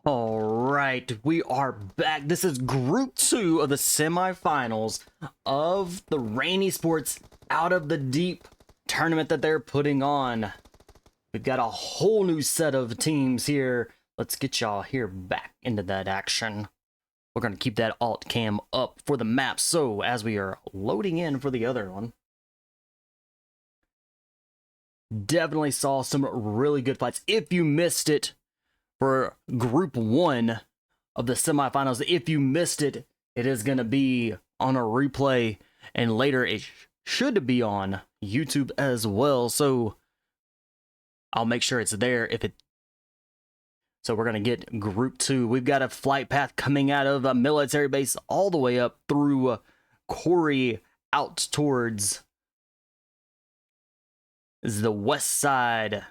All right, we are back. This is Group 2 of the semifinals of the Rain Esports Out of the Deep tournament that they're putting on. We've got a whole new set of teams here. Let's get y'all here back into that action. We're going to keep that alt cam up for the map, so as we are loading in for the other one. Definitely saw some really good fights. If you missed it, for Group 1 of the semifinals, if you missed it, it is going to be on a replay, and later it should be on YouTube as well, so I'll make sure it's there if it. So we're going to get Group 2. We've got a flight path coming out of a military base all the way up through Quarry out towards the west side.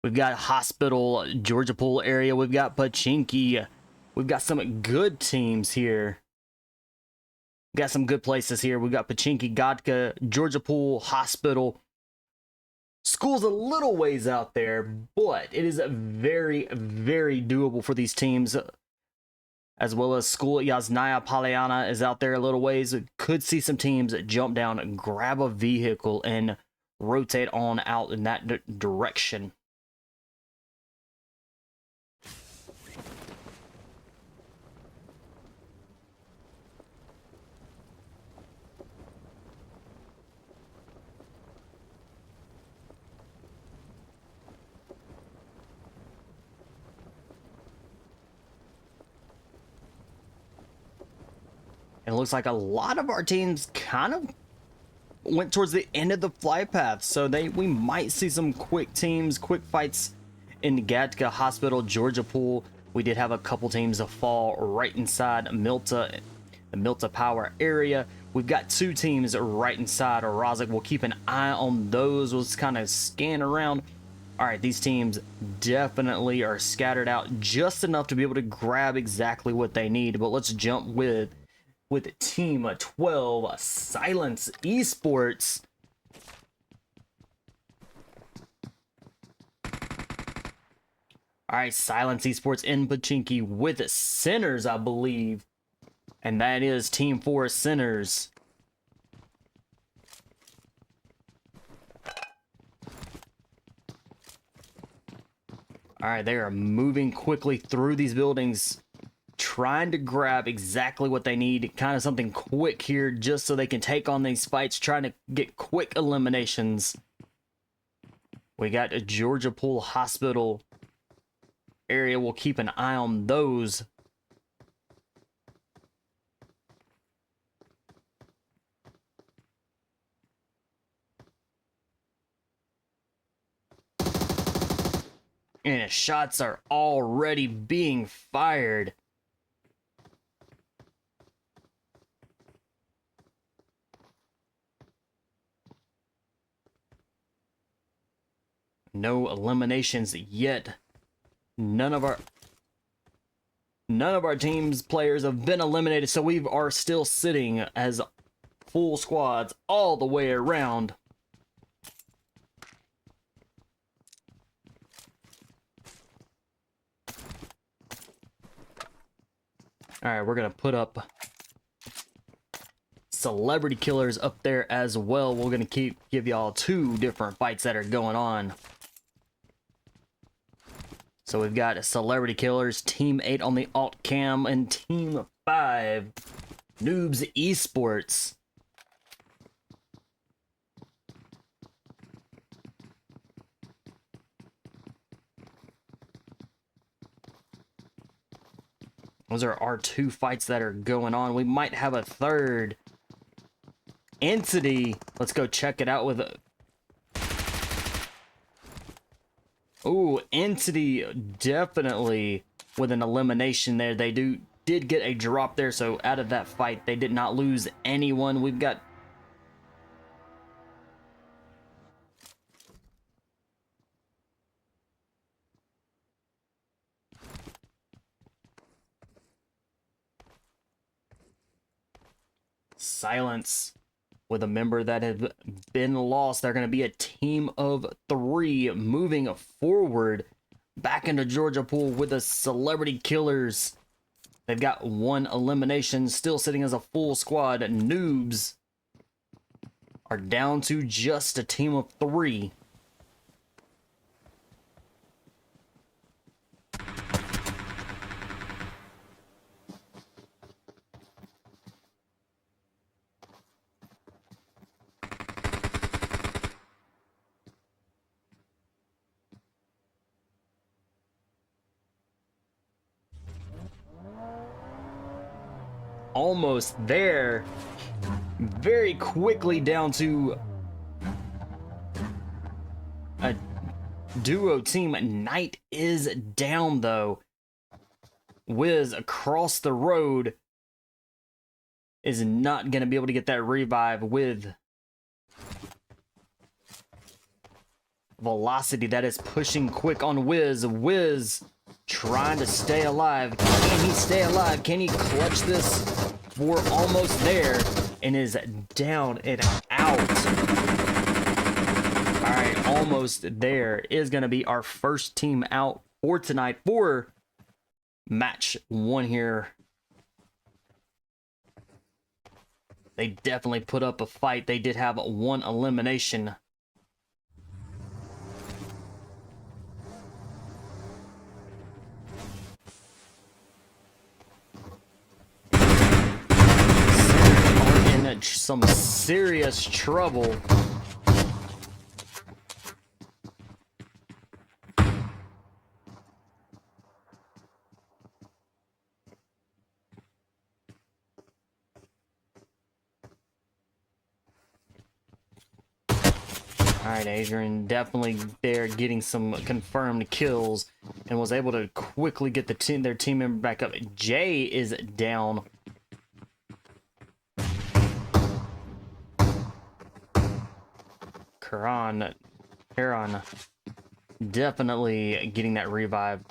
We've got Hospital, Georgia Pool area. We've got Pachinki. We've got some good teams here. We've got some good places here. We've got Pachinki, Godka, Georgia Pool, Hospital. School's a little ways out there, but it is very, very doable for these teams. As well as School, Yasnaya, Polyana is out there a little ways. We could see some teams jump down, grab a vehicle, and rotate on out in that direction. And it looks like a lot of our teams kind of went towards the end of the flight path, so we might see some quick teams, quick fights in Gatka, Hospital, Georgia Pool. We did have a couple teams that fall right inside Milta, the Milta Power area. We've got two teams right inside Rozek. We'll keep an eye on those. We'll just kind of scan around. All right, these teams definitely are scattered out just enough to be able to grab exactly what they need. But let's jump with Team 12, Silents Esports. All right, Silents Esports in Pachinki with Sinners, I believe. And that is Team 4 Sinners. All right, they are moving quickly through these buildings, trying to grab exactly what they need, kind of something quick here just so they can take on these fights, trying to get quick eliminations. We got a Georgia Pool Hospital area. We'll keep an eye on those. And shots are already being fired. No eliminations yet. None of our team's players have been eliminated, so we are still sitting as full squads all the way around. All right, we're gonna put up celebrity killers up there as well. We're gonna give y'all two different fights that are going on. So we've got Celebrity Killers, Team 8 on the alt cam, and Team 5, NOOBS Esports. Those are our two fights that are going on. We might have a third entity. Let's go check it out with a... Ooh, Entity definitely with an elimination there. They did get a drop there, so out of that fight, they did not lose anyone. We've got... Silence with a member that has been lost. They're going to be a team of 3 moving forward. back into Georgia Pool with the Celebrity Killers. They've got 1 elimination, still sitting as a full squad. Noobs are down to just a team of 3. Almost there. Very quickly down to a duo team. Knight is down though. Wiz across the road is not going to be able to get that revive with velocity. That is pushing quick on Wiz. Wiz trying to stay alive. Can he stay alive? Can he clutch this? We're almost there and is down and out. All right, almost there is going to be our first team out for tonight for match 1 here. They definitely put up a fight. They did have 1 elimination. Some serious trouble. Alright, Adrian definitely there getting some confirmed kills and was able to quickly get their team member back up. Jay is down. Karan definitely getting that revive.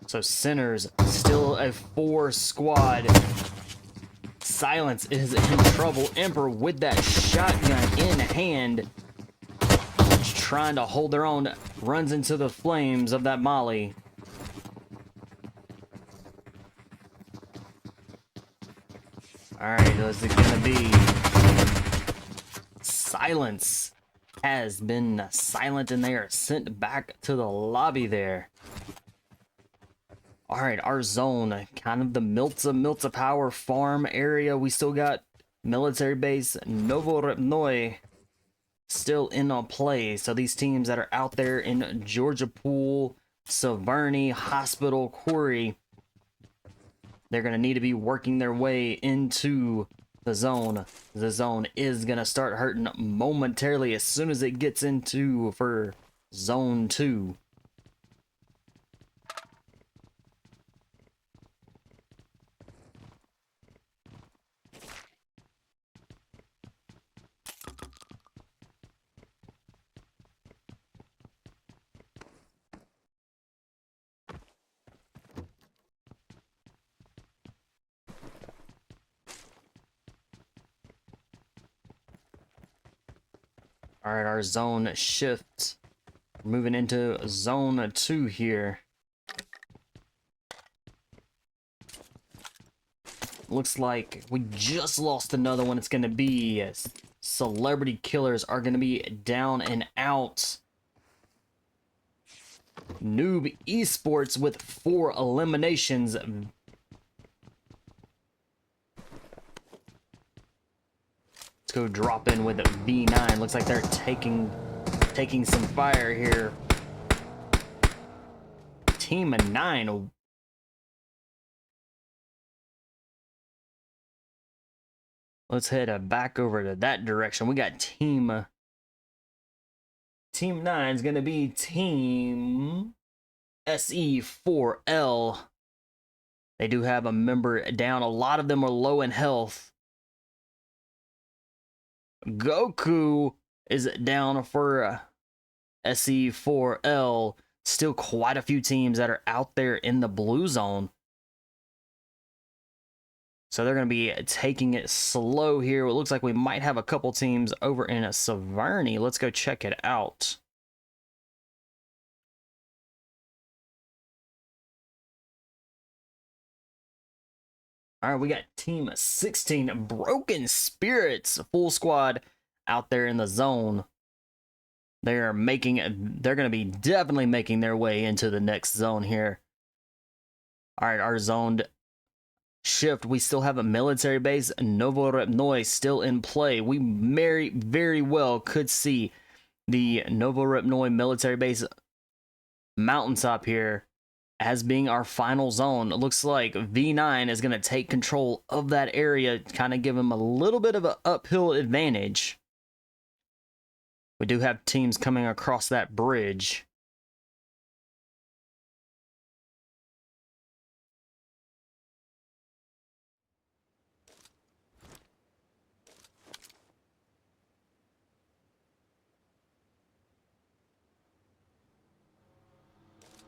So Sinners still a 4 squad. Silence is in trouble. Emperor with that shotgun in hand, trying to hold their own, runs into the flames of that molly. All right, is it gonna be? Silence has been silent and they are sent back to the lobby there. All right, our zone, kind of the Milta Power farm area. We still got military base Novorybnoy still in play. So these teams that are out there in Georgia Pool, Severny, Hospital, Quarry, they're going to need to be working their way into the zone. The zone is going to start hurting momentarily as soon as it gets into for zone 2. All right, our zone shifts. Moving into zone 2 here. Looks like we just lost another one. It's going to be Celebrity Killers are going to be down and out. Noob Esports with 4 eliminations. Let's go drop in with B9. Looks like they're taking some fire here. Team of 9. Let's head back over to that direction. We got Team 9 is going to be Team SE4L. They do have a member down. A lot of them are low in health. Goku is down for SE4L. Still quite a few teams that are out there in the blue zone. So they're going to be taking it slow here. It looks like we might have a couple teams over in Severny. Let's go check it out. All right, we got Team 16, Broken Spirits, full squad out there in the zone. They're going to be definitely making their way into the next zone here. All right, our zoned shift. We still have a military base, Novorepnoy, still in play. We very well could see the Novorepnoy military base mountaintop here as being our final zone. It looks like V9 is going to take control of that area, kind of give him a little bit of an uphill advantage. We do have teams coming across that bridge.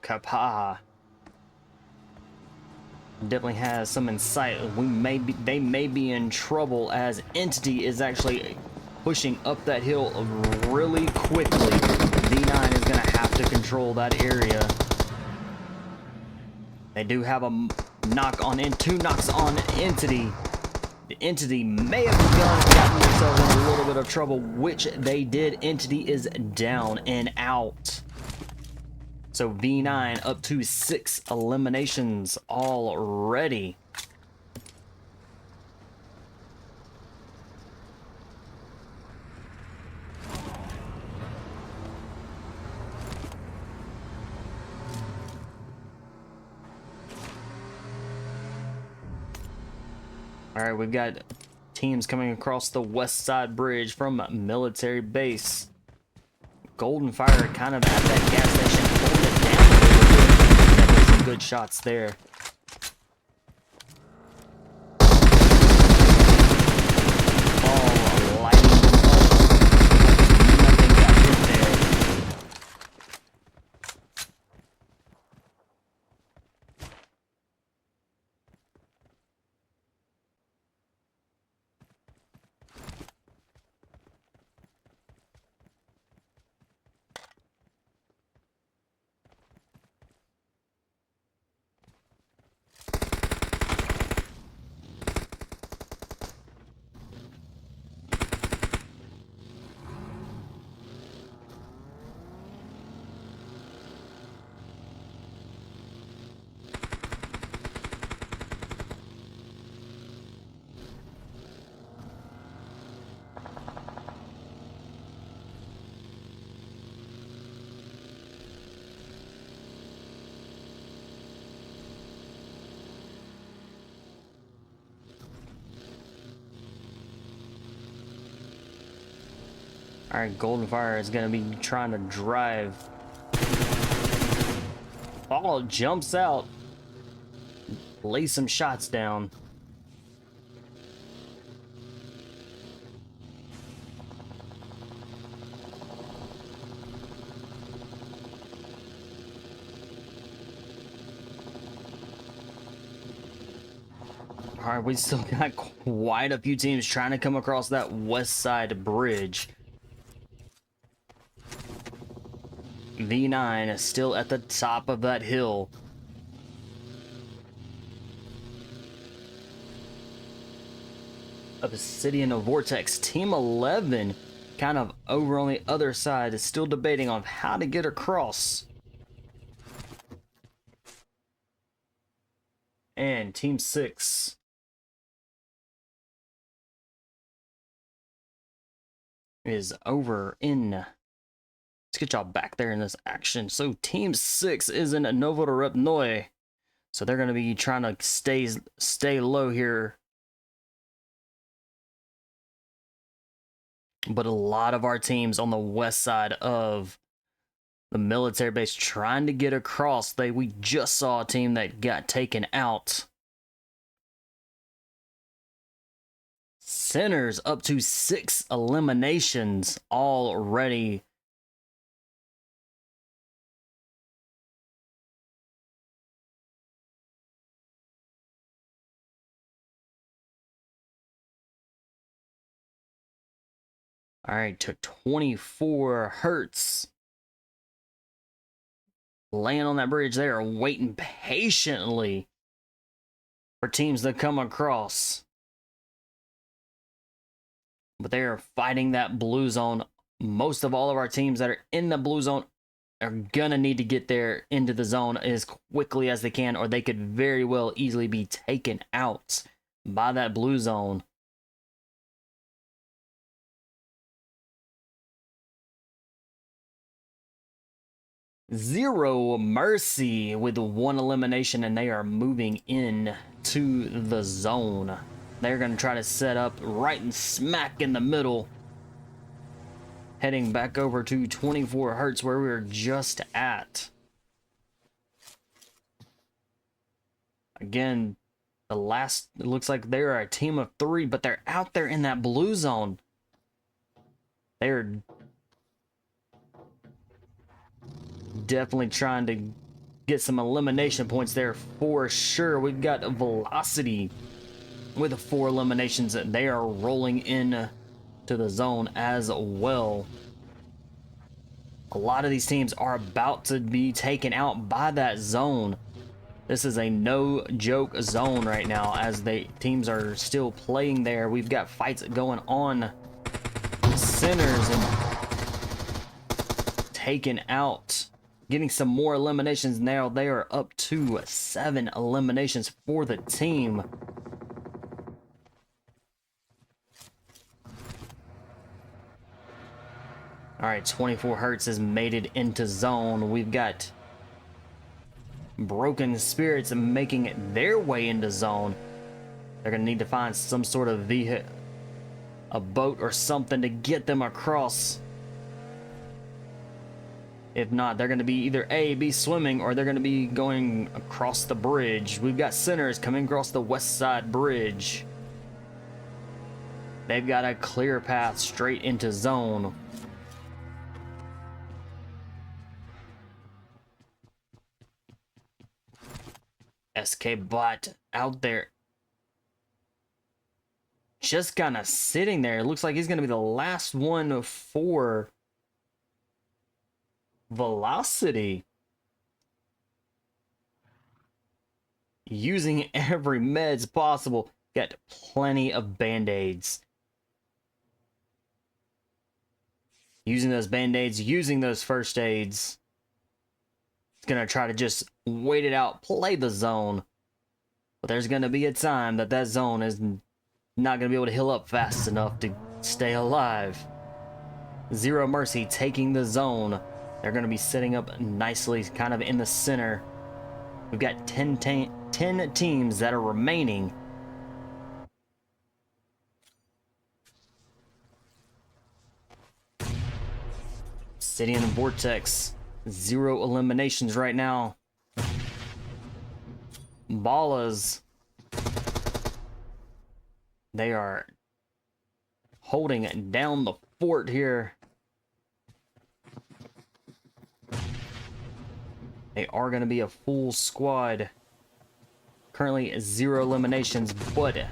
Kapaa definitely has some insight. They may be in trouble as Entity is actually pushing up that hill really quickly. V9 is going to have to control that area. They do have a knock on in, 2 knocks on Entity. The Entity may have gotten themselves in a little bit of trouble, which they did. Entity is down and out. So V9 up to 6 eliminations already. All right, we've got teams coming across the west side bridge from military base. Golden Fire kind of at that gas station, holding it down a little bit. Some good shots there. Oh, lighting them up. Nothing got hit there. All right, Golden Fire is going to be trying to drive. Oh, jumps out. Lays some shots down. All right, we still got quite a few teams trying to come across that west side bridge. V9 is still at the top of that hill. Obsidian Vortex, Team 11, kind of over on the other side, is still debating on how to get across. And Team 6 is over in... Let's get y'all back there in this action. So Team 6 is in Novorepnoy. So they're going to be trying to stay low here. But a lot of our teams on the west side of the military base trying to get across. We just saw a team that got taken out. Sinners up to 6 eliminations already. All right, to 24 Hertz. Laying on that bridge there, waiting patiently. for teams to come across. But they are fighting that blue zone. Most of all of our teams that are in the blue zone are gonna need to get there into the zone as quickly as they can, or they could very well easily be taken out by that blue zone. Zero Mercy with 1 elimination, and they are moving in to the zone. They're going to try to set up right and smack in the middle, heading back over to 24 Hertz where we were just at. Again, it looks like they're a team of 3, but they're out there in that blue zone. They're definitely trying to get some elimination points there for sure. We've got Velocity with 4 eliminations. They are rolling in to the zone as well. A lot of these teams are about to be taken out by that zone. This is a no joke zone right now as teams are still playing there. We've got fights going on. Centers and taken out. Getting some more eliminations now. They are up to 7 eliminations for the team. All right, 24 Hertz has made it into zone. We've got Broken Spirits making their way into zone. They're gonna need to find some sort of vehicle, a boat or something to get them across. If not, they're going to be either be swimming, or they're going to be going across the bridge. We've got Sinners coming across the west side bridge. They've got a clear path straight into zone. SK Bot out there, just kind of sitting there. It looks like he's going to be the last one for Velocity. Using every meds possible. Got plenty of band-aids. Using those band-aids, using those first aids. It's gonna try to just wait it out, play the zone. But there's gonna be a time that zone is not gonna be able to heal up fast enough to stay alive. Zero Mercy taking the zone. They're going to be setting up nicely kind of in the center. We've got 10 teams that are remaining. Obsidian Vortex, 0 eliminations right now. BALLAS, they are holding down the fort here. They are going to be a full squad. Currently 0 eliminations, but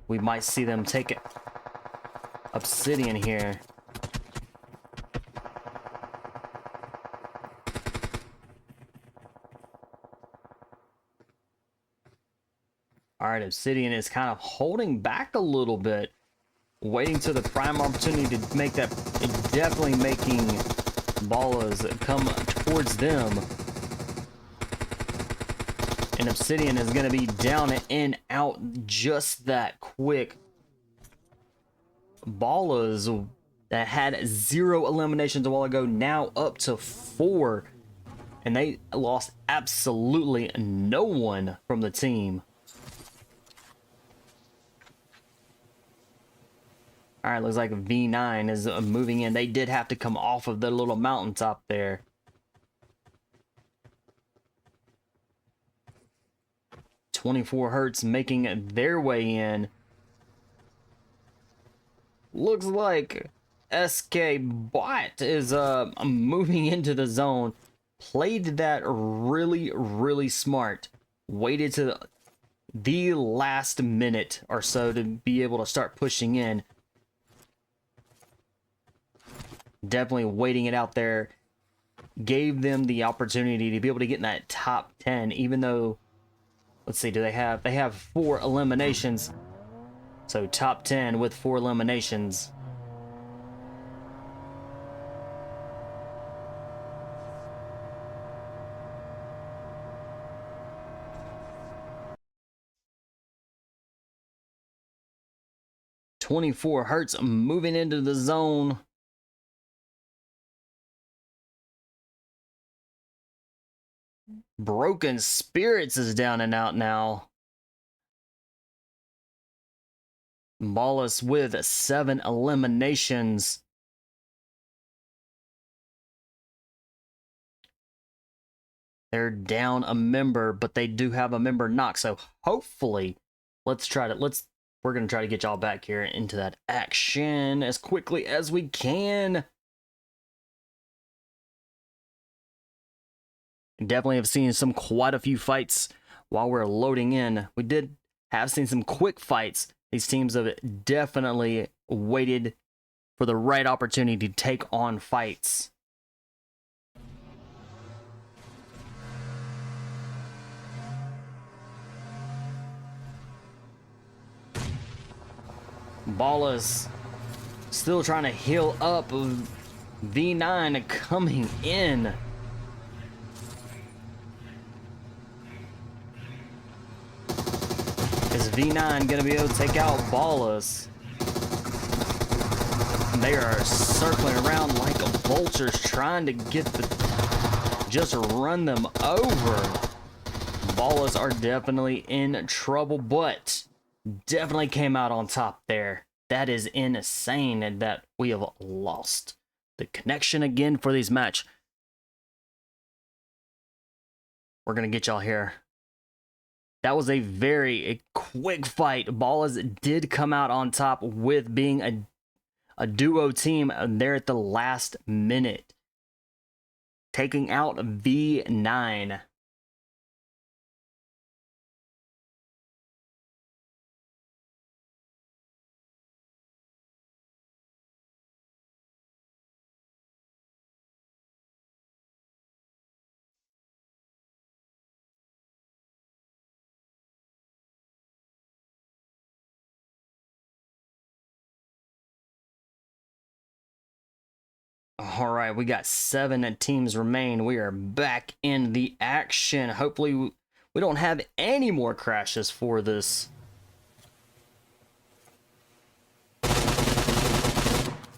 we might see them take Obsidian here. All right, Obsidian is kind of holding back a little bit, waiting to the prime opportunity to make that, definitely making BALLAS come towards them. And Obsidian is going to be down and out just that quick. BALLAS, that had 0 eliminations a while ago, now up to 4. And they lost absolutely no one from the team. Alright, looks like V9 is moving in. They did have to come off of the little mountaintop there. .24 Hertz making their way in. Looks like SK Bot is moving into the zone. Played that really smart. Waited to the last minute or so to be able to start pushing in. Definitely waiting it out there. Gave them the opportunity to be able to get in that top 10, even though Let's see, they have 4 eliminations. So top 10 with 4 eliminations. PHYRA moving into the zone. Broken Spirits is down and out now. BALLAS with 7 eliminations. They're down a member, but they do have a member knock. So hopefully, we're gonna try to get y'all back here into that action as quickly as we can. Definitely have seen quite a few fights while we're loading in. We did have seen some quick fights. These teams have definitely waited for the right opportunity to take on fights. BALLAS still trying to heal up. V9 coming in. Is V9 gonna be able to take out BALLAS? They are circling around like vultures, trying to just run them over. BALLAS are definitely in trouble, but definitely came out on top there. That is insane, and that we have lost the connection again for these match. We're gonna get y'all here. That was a very quick fight. BALLAS did come out on top with being a duo team there at the last minute, taking out V9. All right, we got 7 teams remain. We are back in the action. Hopefully, we don't have any more crashes for this.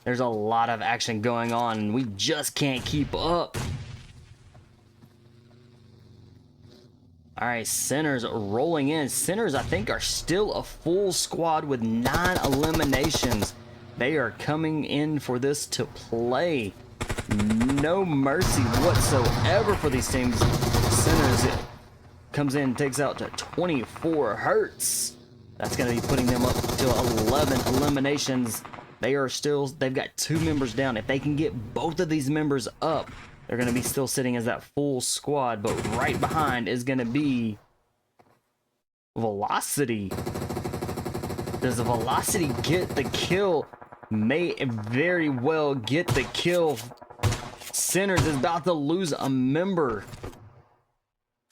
There's a lot of action going on, and we just can't keep up. All right, Sinners rolling in. Sinners, I think, are still a full squad with 9 eliminations. They are coming in for this to play. No mercy whatsoever for these teams. Sinners comes in and takes out to 24Hz. That's going to be putting them up to 11 eliminations. They've got 2 members down. If they can get both of these members up, they're going to be still sitting as that full squad. But right behind is going to be Velocity. Does the Velocity get the kill? May very well get the kill. Sinners is about to lose a member.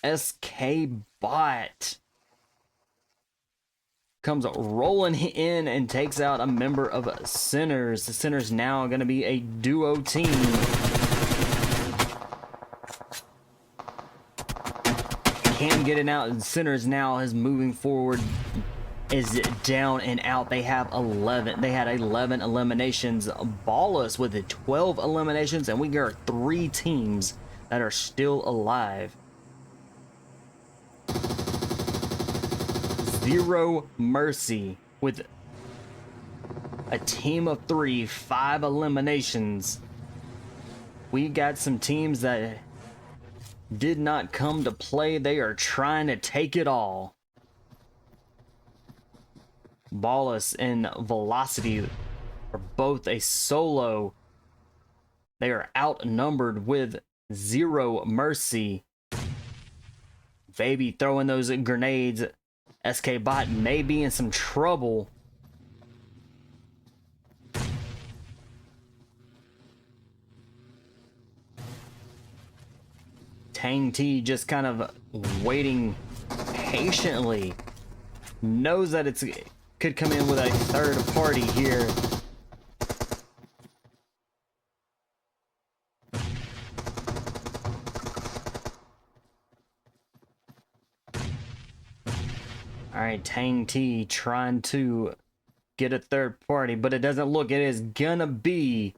SK Bot comes rolling in and takes out a member of Sinners. The Sinners now going to be a duo team. Can get it out, and Sinners now is moving forward. Is down and out. They have 11. They had 11 eliminations. BALLAS with 12 eliminations, and we got 3 teams that are still alive. Zero Mercy with a team of 3, 5 eliminations. We got some teams that did not come to play. They are trying to take it all. BALLAS and Velocity are both a solo. They are outnumbered with 0 mercy. Baby throwing those grenades. SK Bot may be in some trouble. Tang T just kind of waiting patiently. Knows that it could come in with a third party here. Alright, Tang T trying to get a third party, but it doesn't look. It is gonna be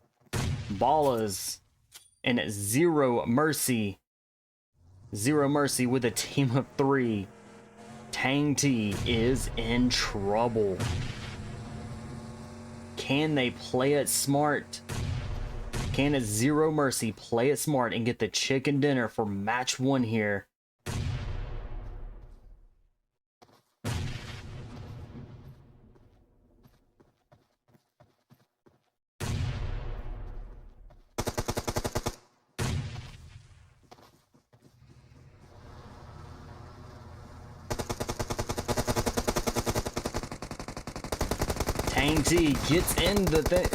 BALLAS and Zero Mercy. Zero Mercy with a team of 3. Tang T is in trouble. Can they play it smart? Can a Zero Mercy play it smart and get the chicken dinner for match 1 here? Tang T gets in the thing,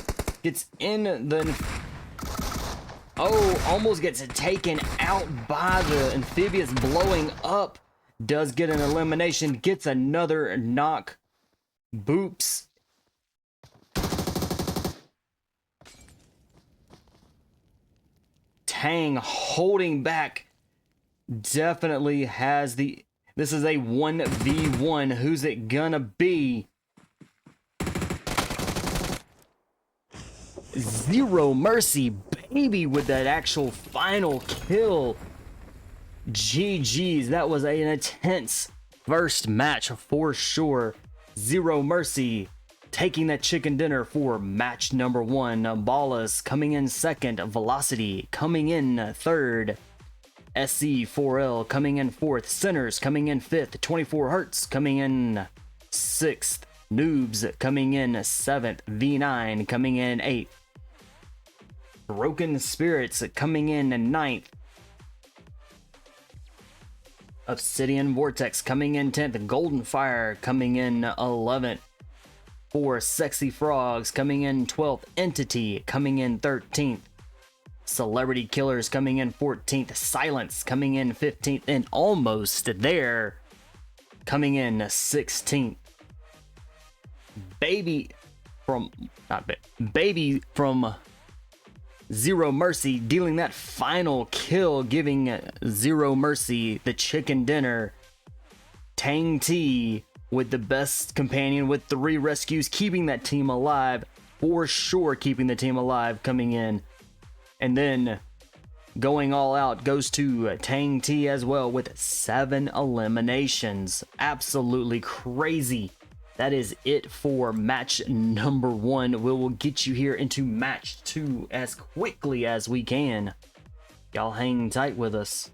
oh, almost gets taken out by the amphibious blowing up. Does get an elimination, gets another knock. Boops. Tang holding back. Definitely has the... This is a 1v1. Who's it gonna be? Zero Mercy, baby, with that actual final kill. GG's. That was an intense first match for sure. Zero Mercy taking that chicken dinner for match number 1. BALLAS coming in second. Velocity coming in third. SC4L coming in 4th. Sinners coming in 5th. 24 Hertz coming in 6th. Noobs coming in 7th. V9 coming in 8th. Broken Spirits coming in 9th. Obsidian Vortex coming in 10th. Golden Fire coming in 11th. 4 Sexy Frogs coming in 12th. Entity coming in 13th. Celebrity Killers coming in 14th. Silence coming in 15th. And almost there coming in 16th. Baby from Zero Mercy dealing that final kill, giving Zero Mercy the chicken dinner. Tang T with the best companion with 3 rescues, keeping that team alive for sure, keeping the team alive coming in. And then going all out goes to Tang T as well with 7 eliminations. Absolutely crazy. That is it for match number 1. We will get you here into match 2 as quickly as we can. Y'all hang tight with us.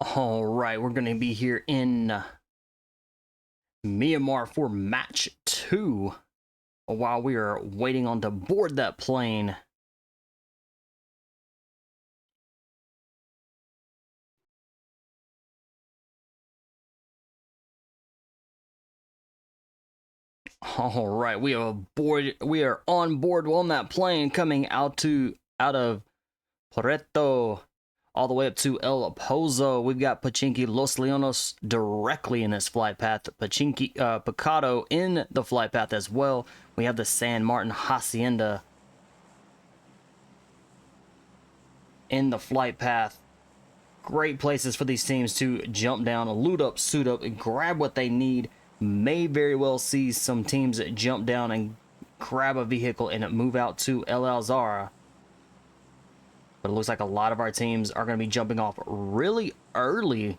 All right, we're going to be here in Myanmar for match 2 while we are waiting on to board that plane. All right, we are on board on that plane coming out of Puerto all the way up to El Pozo. We've got Pachinki Los Leonos directly in this flight path. Picado in the flight path as well. We have the San Martin Hacienda in the flight path. Great places for these teams to jump down, loot up, suit up, and grab what they need. May very well see some teams jump down and grab a vehicle and move out to El Alzara. But it looks like a lot of our teams are going to be jumping off really early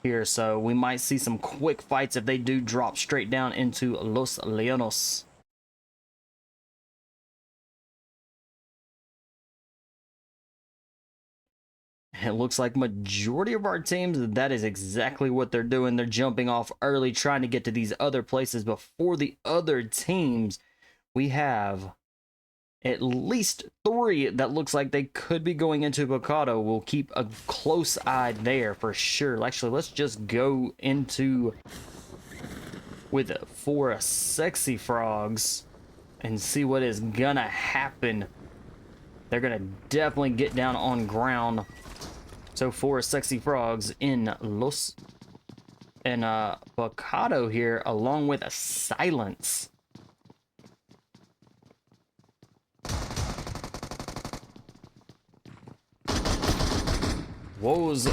here, so we might see some quick fights if they do drop straight down into Los Leonos. It looks like majority of our teams, that is exactly what they're doing. They're jumping off early, trying to get to these other places before the other teams. We have at least 3 that looks like they could be going into Bocado. We'll keep a close eye there for sure. Actually, let's just go into with 4 sexy frogs and see what is gonna happen. They're gonna definitely get down on ground. So 4 sexy frogs in Bocado here, along with a Silence. Woes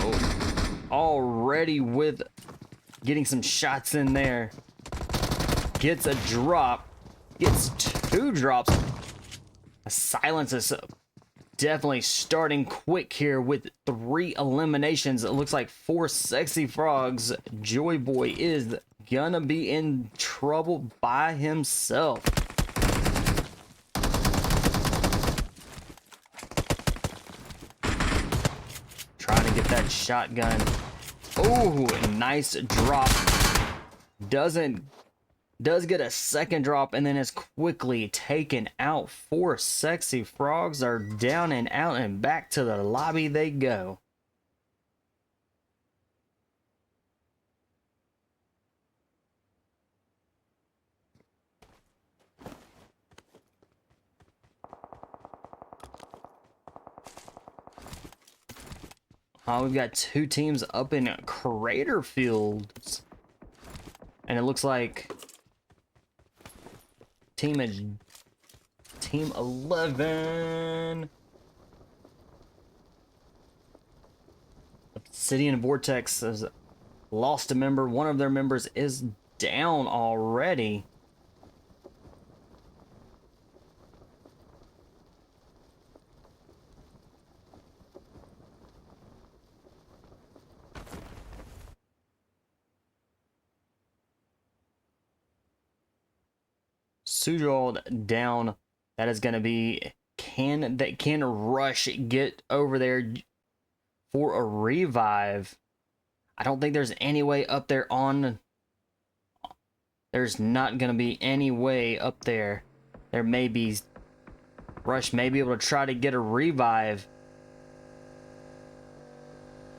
already with getting some shots in there. Gets a drop. Gets 2 drops. A Silence is definitely starting quick here with 3 eliminations. It looks like 4 sexy frogs. Joy Boy is gonna be in trouble by himself. Trying to get that shotgun. Oh, nice drop. Does get a second drop and then is quickly taken out. 4 sexy frogs are down and out, and back to the lobby they go. We've got 2 teams up in Crater Fields, and it looks like Team 11. Obsidian Vortex has lost a member. One of their members is down already. Sujald down. That is going to be, can Rush get over there for a revive? I don't think there's any way up there on. There's not going to be any way up there. There may be. Rush may be able to try to get a revive.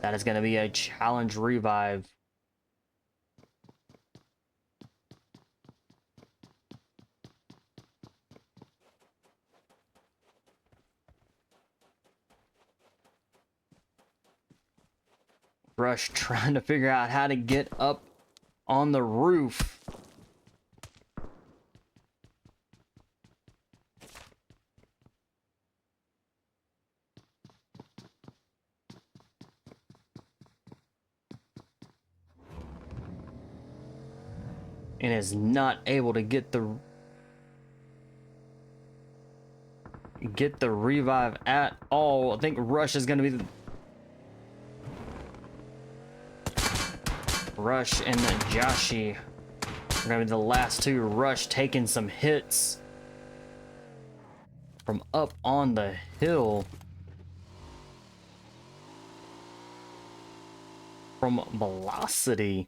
That is going to be a challenge revive. Rush trying to figure out how to get up on the roof. And is not able to get the revive at all. I think Rush is going to be the Rush and Joshi are going to be the last 2. Rush taking some hits from up on the hill. from Velocity.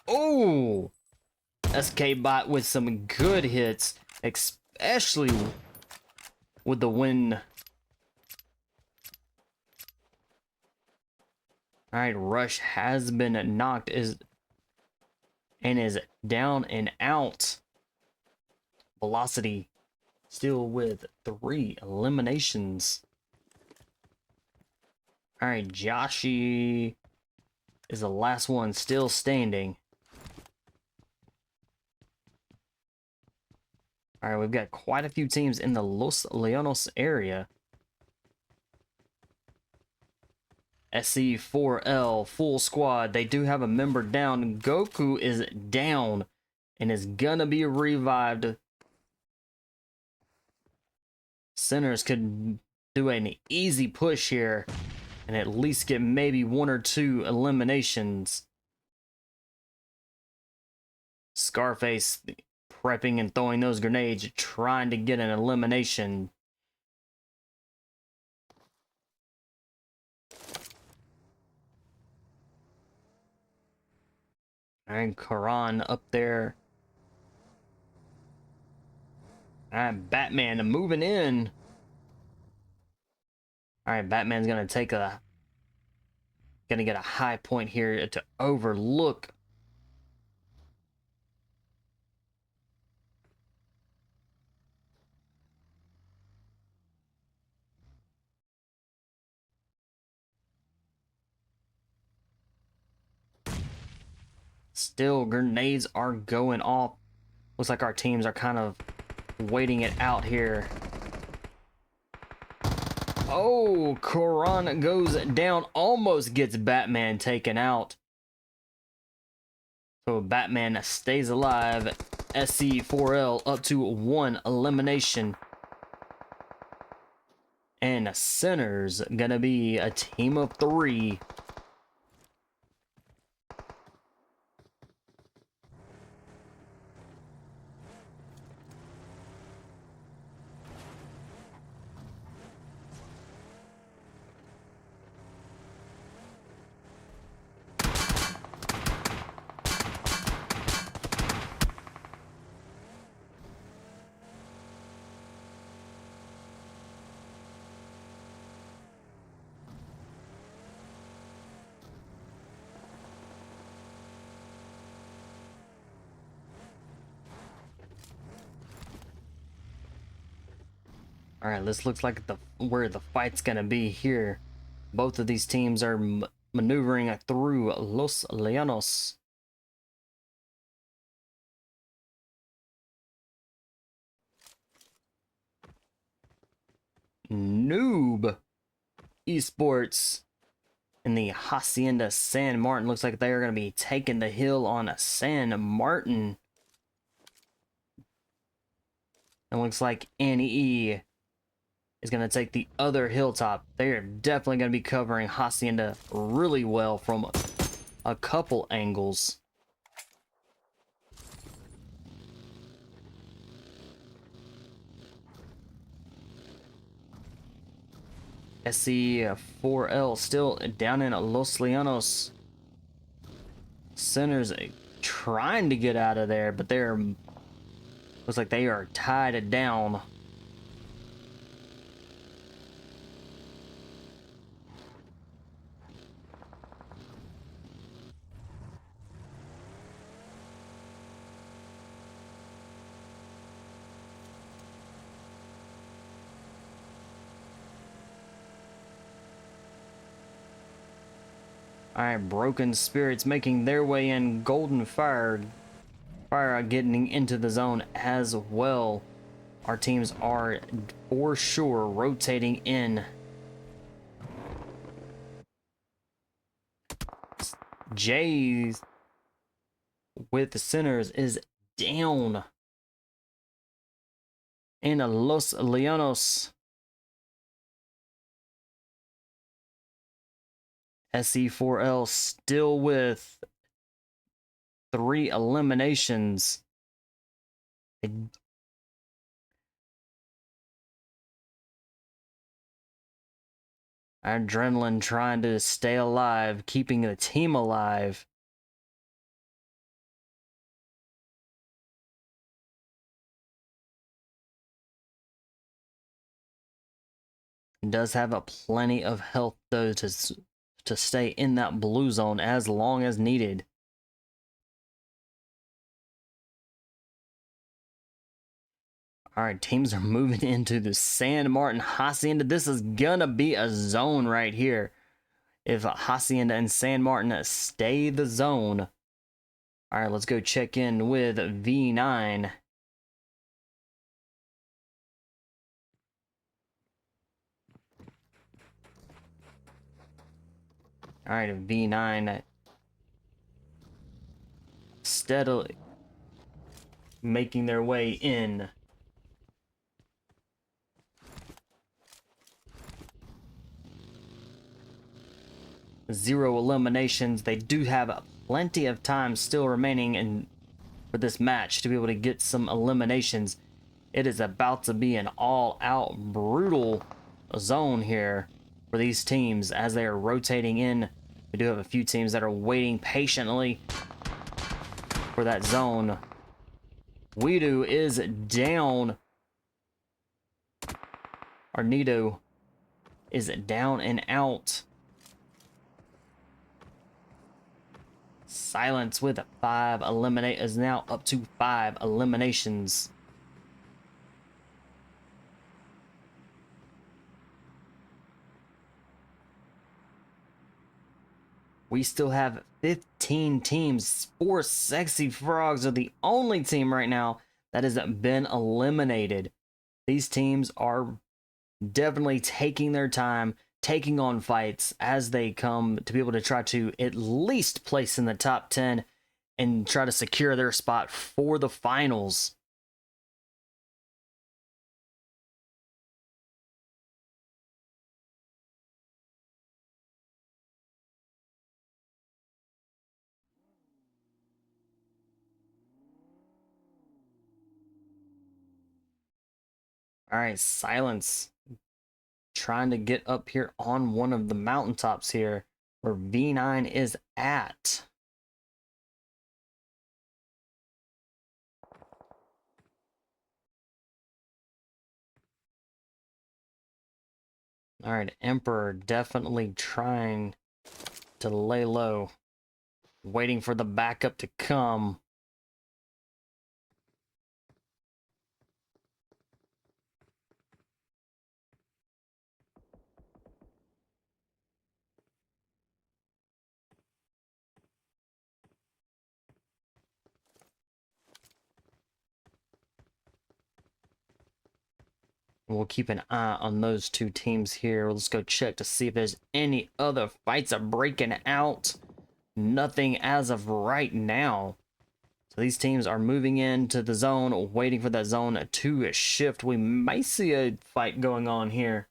Oh! SK Bot with some good hits, especially with the win. Alright, Rush has been knocked and is down and out. Velocity still with 3 eliminations. Alright, Joshi is the last one still standing. Alright, we've got quite a few teams in the Los Leonos area. SC4L, full squad. They do have a member down. Goku is down and is gonna be revived. Sinners could do an easy push here and at least get maybe 1 or 2 eliminations. Scarface prepping and throwing those grenades, trying to get an elimination. And Karan up there. Alright, Batman moving in. Alright, Batman's gonna get a high point here to overlook. Still, grenades are going off. Looks like our teams are kind of waiting it out here. Oh, Karan goes down, almost gets Batman taken out. So Batman stays alive. SC4L up to 1 elimination. And Sinners gonna be a team of 3. All right, this looks like where the fight's gonna be here. Both of these teams are maneuvering through Los Leonos. Noob Esports in the Hacienda San Martin. Looks like they are going to be taking the hill on San Martin. It looks like NE is going to take the other hilltop. They are definitely going to be covering Hacienda really well from a couple angles. SC4L still down in Los Leonos. Sinners trying to get out of there, but looks like they are tied down. Alright, Broken Spirits making their way in. Golden Fire getting into the zone as well. Our teams are for sure rotating in. Jays with the Sinners is down in Los Leonos. SC4L still with 3 eliminations. Adrenaline trying to stay alive, keeping the team alive. Does have a plenty of health though to stay in that blue zone as long as needed. All right, teams are moving into the San Martin Hacienda. This is gonna be a zone right here. If Hacienda and San Martin stay the zone. All right, let's go check in with V9. All right, V9 steadily making their way in. Zero eliminations. They do have plenty of time still remaining for this match to be able to get some eliminations. It is about to be an all-out brutal zone here for these teams as they are rotating in. We do have a few teams that are waiting patiently for that zone. Weedu is down. Arnito is down and out. Silence with 5 is now up to 5 eliminations. We still have 15 teams. 4 Sexy Frogs are the only team right now that has been eliminated. These teams are definitely taking their time, taking on fights as they come to be able to try to at least place in the top 10 and try to secure their spot for the finals. All right, Silence trying to get up here on one of the mountaintops here where V9 is at. All right, Emperor definitely trying to lay low, waiting for the backup to come. We'll keep an eye on those two teams here. Let's go check to see if there's any other fights are breaking out. Nothing as of right now. So these teams are moving into the zone, waiting for that zone to shift. We might see a fight going on here.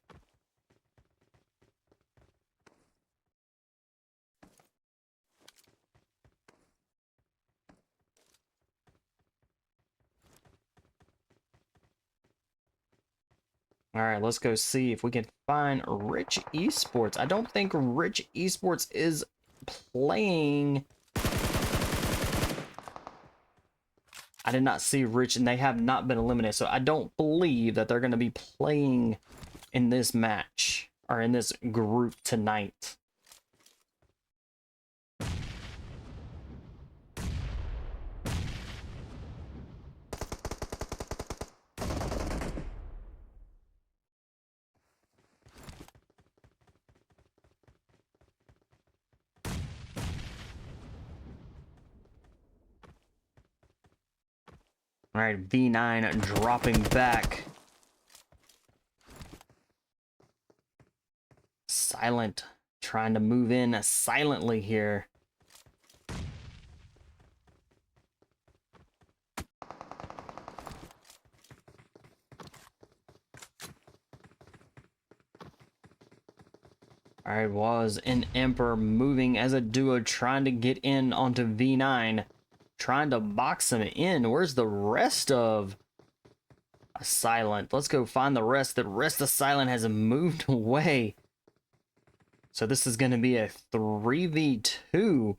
All right, let's go see if we can find Rich Esports. I don't think Rich Esports is playing. I did not see Rich, and they have not been eliminated, so I don't believe that they're going to be playing in this match or in this group tonight. All right, V9 dropping back. Silent trying to move in silently here. All right, Was and Emperor moving as a duo, trying to get in onto V9. Trying to box him in. Where's the rest of Silent? Let's go find the rest. The rest of Silent has moved away. So this is going to be a 3v2.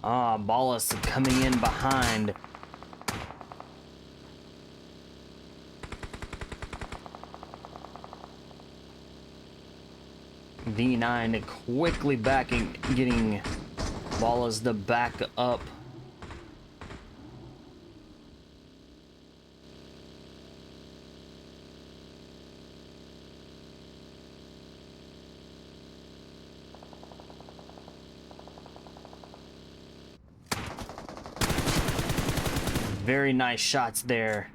BALLAS coming in behind. V9 quickly backing, getting BALLAS to back up. Very nice shots there.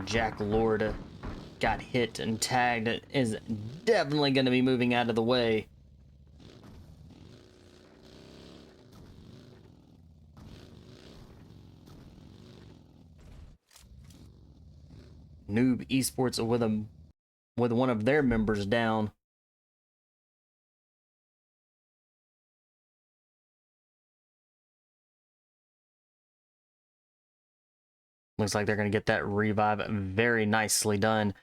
Jack Lord got hit and tagged. Is definitely going to be moving out of the way. NOOBS Esports with one of their members down. Looks like they're going to get that revive very nicely done.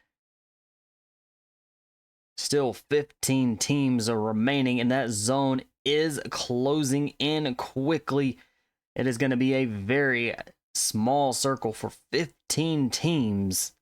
Still 15 teams are remaining, and that zone is closing in quickly. It is going to be a very small circle for 15 teams.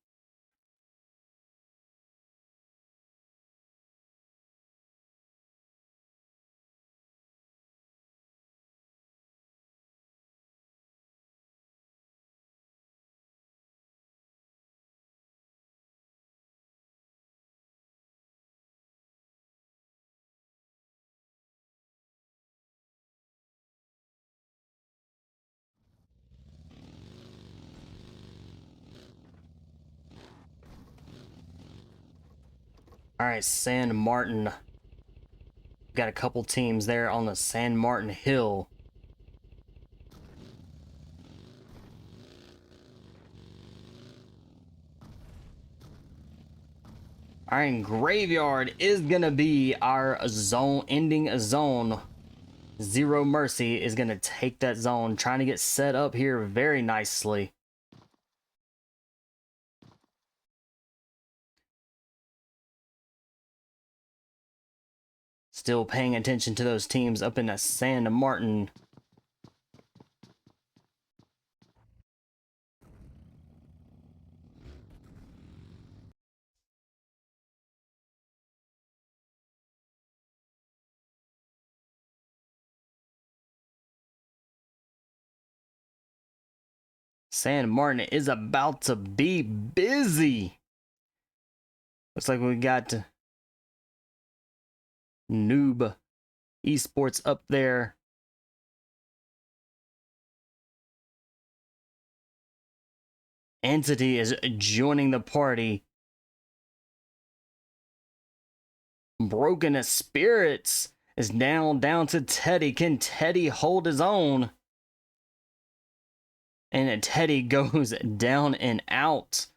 All right, San Martin. Got a couple teams there on the San Martin Hill. All right, Graveyard is going to be our zone, ending zone. Zero Mercy is going to take that zone, trying to get set up here very nicely. Still paying attention to those teams up in the San Martin. San Martin is about to be busy. Looks like we got NOOBS Esports up there. Entity is joining the party. Broken Spirits is down to Teddy. Can Teddy hold his own? And Teddy goes down and out.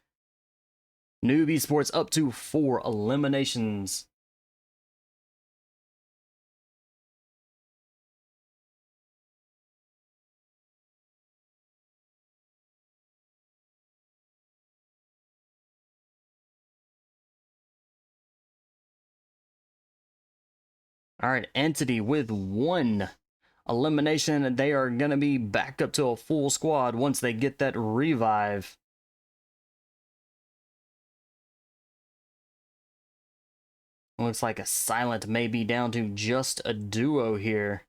NOOBS Esports up to 4 eliminations. All right, Entity with 1 elimination. They are going to be back up to a full squad once they get that revive. Looks like a Silent may be down to just a duo here.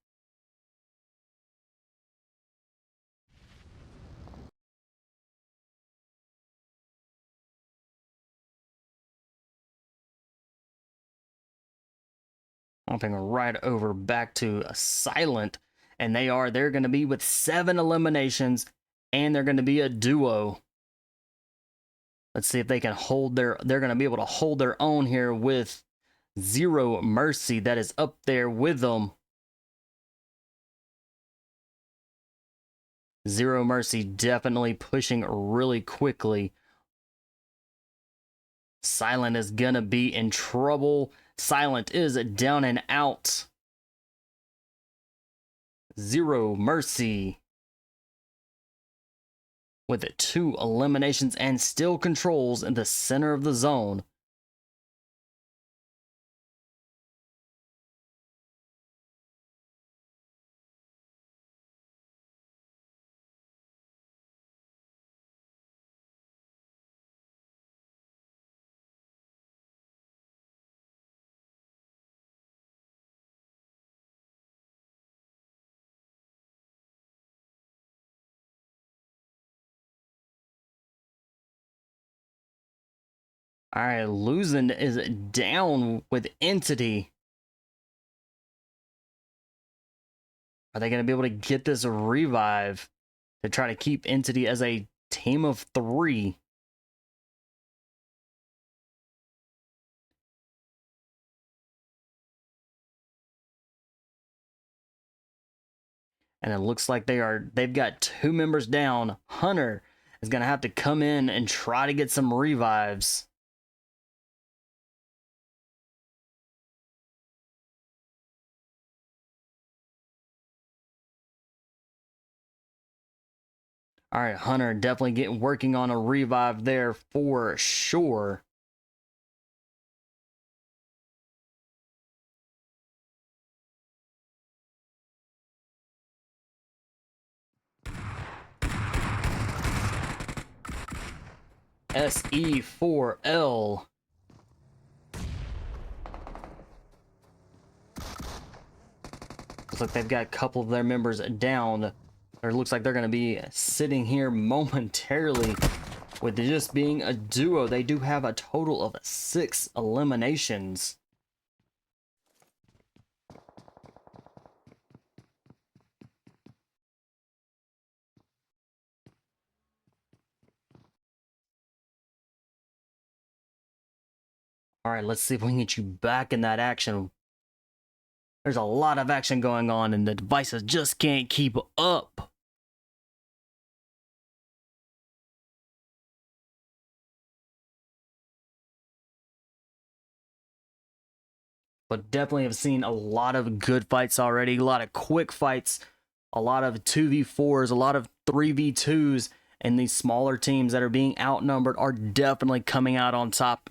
Hopping right over back to a Silent, and they're going to be with 7 eliminations, and they're going to be a duo. Let's see if they can hold they're going to be able to hold their own here with Zero Mercy that is up there with them. Zero Mercy definitely pushing really quickly. Silent is gonna be in trouble. Silent is down and out. Zero Mercy with 2 eliminations and still controls in the center of the zone. All right, Losing is down with Entity. Are they going to be able to get this revive to try to keep Entity as a team of 3? And it looks like they've got 2 members down. Hunter is going to have to come in and try to get some revives. All right, Hunter definitely working on a revive there for sure. SE4L. Looks like they've got a couple of their members down. Or it looks like they're going to be sitting here momentarily. With it just being a duo, they do have a total of 6 eliminations. All right, let's see if we can get you back in that action. There's a lot of action going on and the devices just can't keep up. But definitely have seen a lot of good fights already, a lot of quick fights, a lot of 2v4s, a lot of 3v2s, and these smaller teams that are being outnumbered are definitely coming out on top.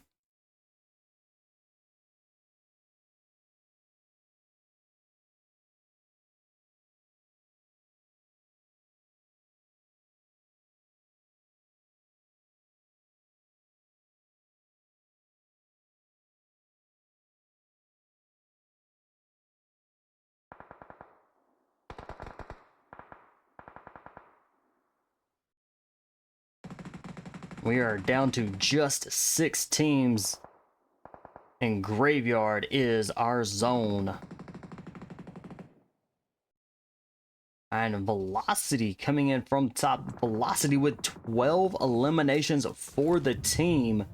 We are down to just 6 teams, and Graveyard is our zone. And Velocity coming in from top. Velocity with 12 eliminations for the team.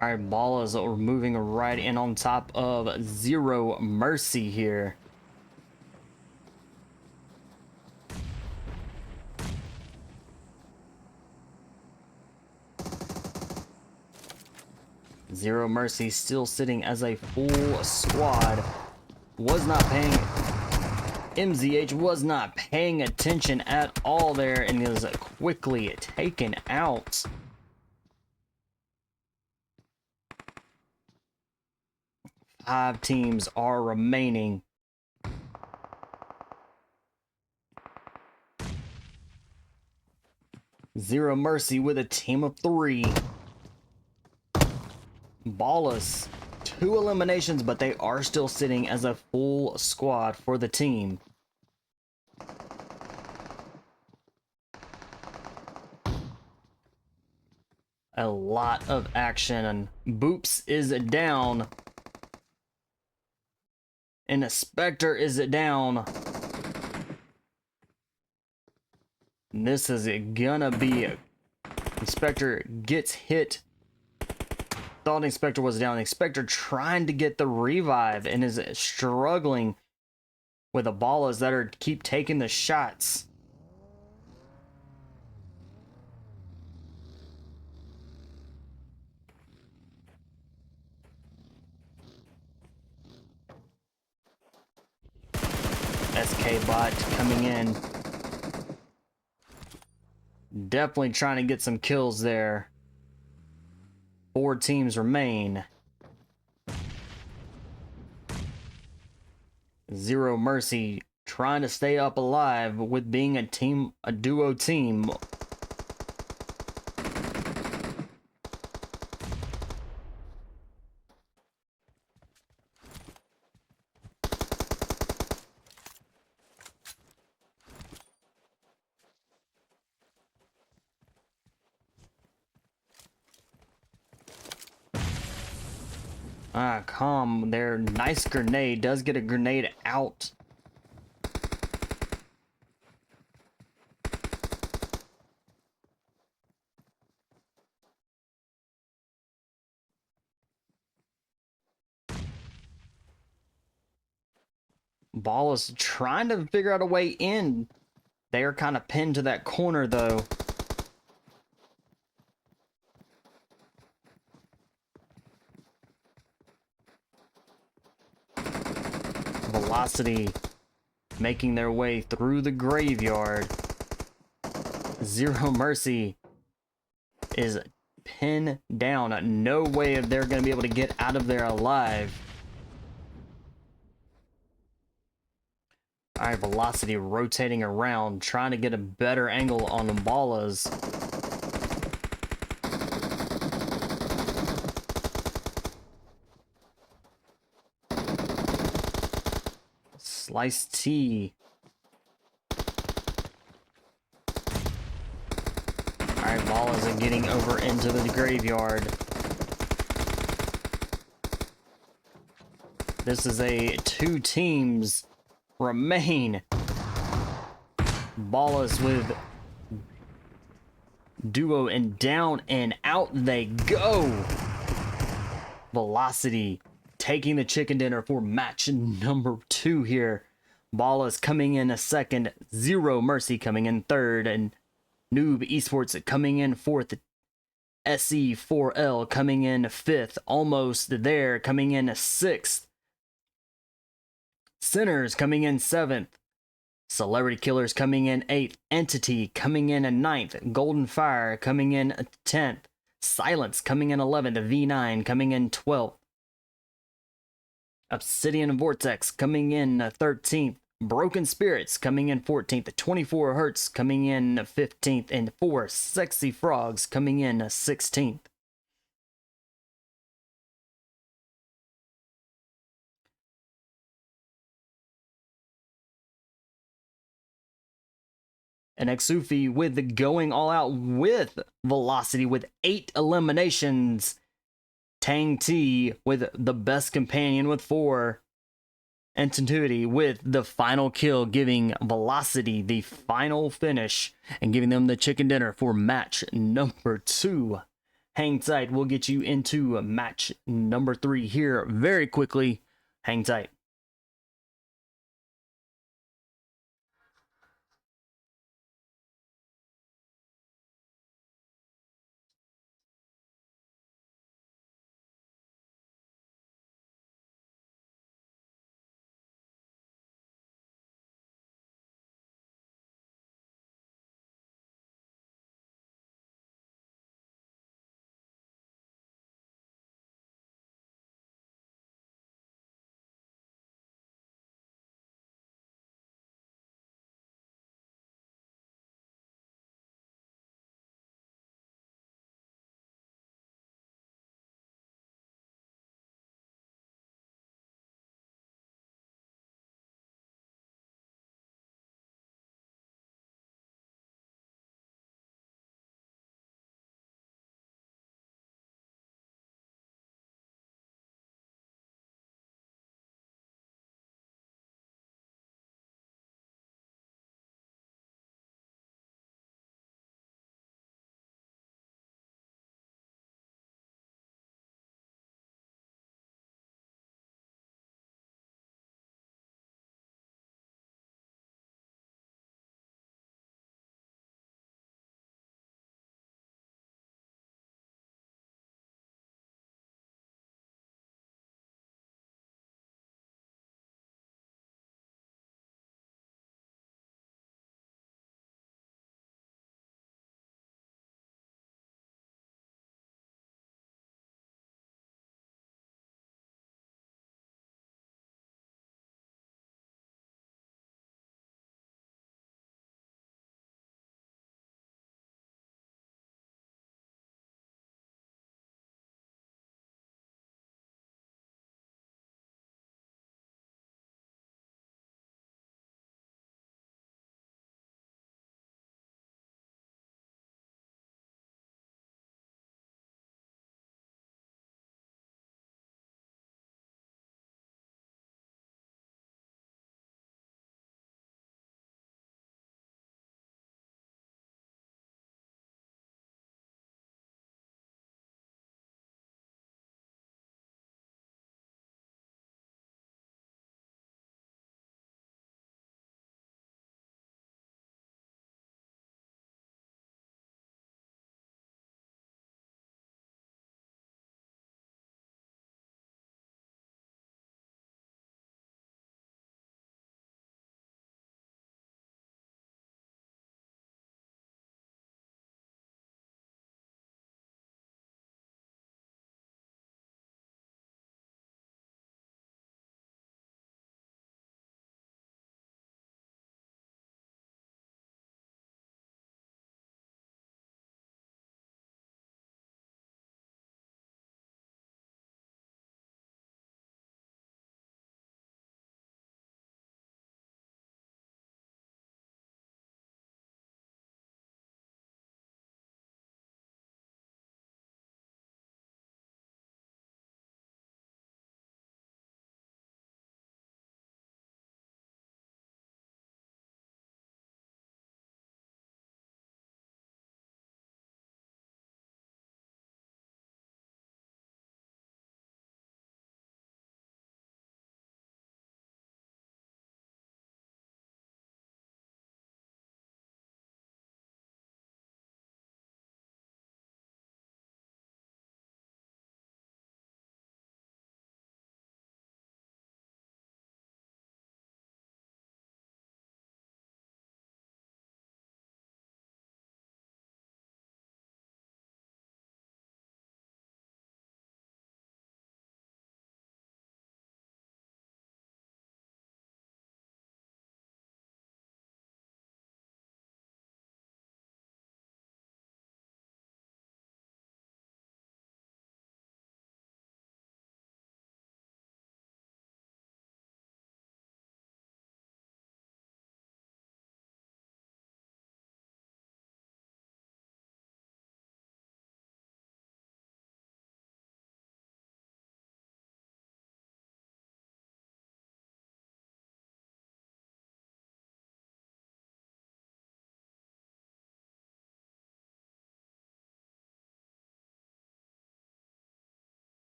All right, BALLAS are moving right in on top of Zero Mercy here. Zero Mercy still sitting as a full squad. Was not paying... MZH was not paying attention at all there and is quickly taken out. Five teams are remaining. Zero Mercy with a team of 3. BALLAS, 2 eliminations, but they are still sitting as a full squad for the team. A lot of action, and Boops is down. And the Spectre is down. And this is gonna be... Spectre gets hit Thought Inspector was down. Inspector trying to get the revive and is struggling with the BALLAS that are keep taking the shots. SK bot coming in. Definitely trying to get some kills there. 4 teams remain. Zero Mercy trying to stay up alive with being a duo team. Calm there. Nice grenade. Does get a grenade out. BALLAS trying to figure out a way in. They are kind of pinned to that corner though. Velocity making their way through the graveyard. Zero Mercy is pinned down. No way if they're going to be able to get out of there alive. Alright, Velocity rotating around, trying to get a better angle on the BALLAS. Slice T. Alright, BALLAS are getting over into the graveyard. This is a 2 teams remain. BALLAS with duo and down and out they go. Velocity taking the chicken dinner for match number 2 here. BALLAS coming in a second. Zero Mercy coming in third. And Noob Esports coming in fourth. SE4L coming in fifth. Almost there, coming in sixth. Sinners coming in 7th. Celebrity Killers coming in 8th. Entity coming in 9th. Golden Fire coming in 10th. Silence coming in 11th. V9 coming in 12th. Obsidian Vortex coming in 13th. Broken Spirits coming in 14th. 24 Hertz coming in 15th. And 4 Sexy Frogs coming in 16th. And Exufi with the going all out with Velocity with 8 eliminations. Tang T with the best companion with 4. And Tentuity with the final kill, giving Velocity the final finish and giving them the chicken dinner for match number 2. Hang tight, we'll get you into match number 3 here very quickly. Hang tight.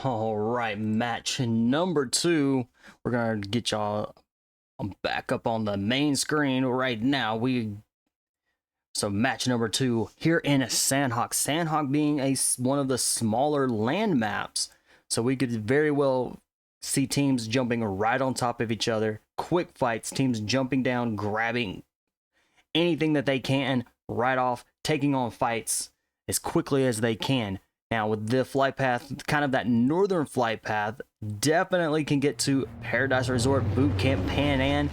All right, match number 2. We're gonna get y'all back up on the main screen right now. So match number 2 here in Sandhawk. Sandhawk being one of the smaller land maps, so we could very well see teams jumping right on top of each other. Quick fights, teams jumping down, grabbing anything that they can right off, taking on fights as quickly as they can. Now with the flight path, kind of that northern flight path, definitely can get to Paradise Resort, Boot Camp, Pan Am.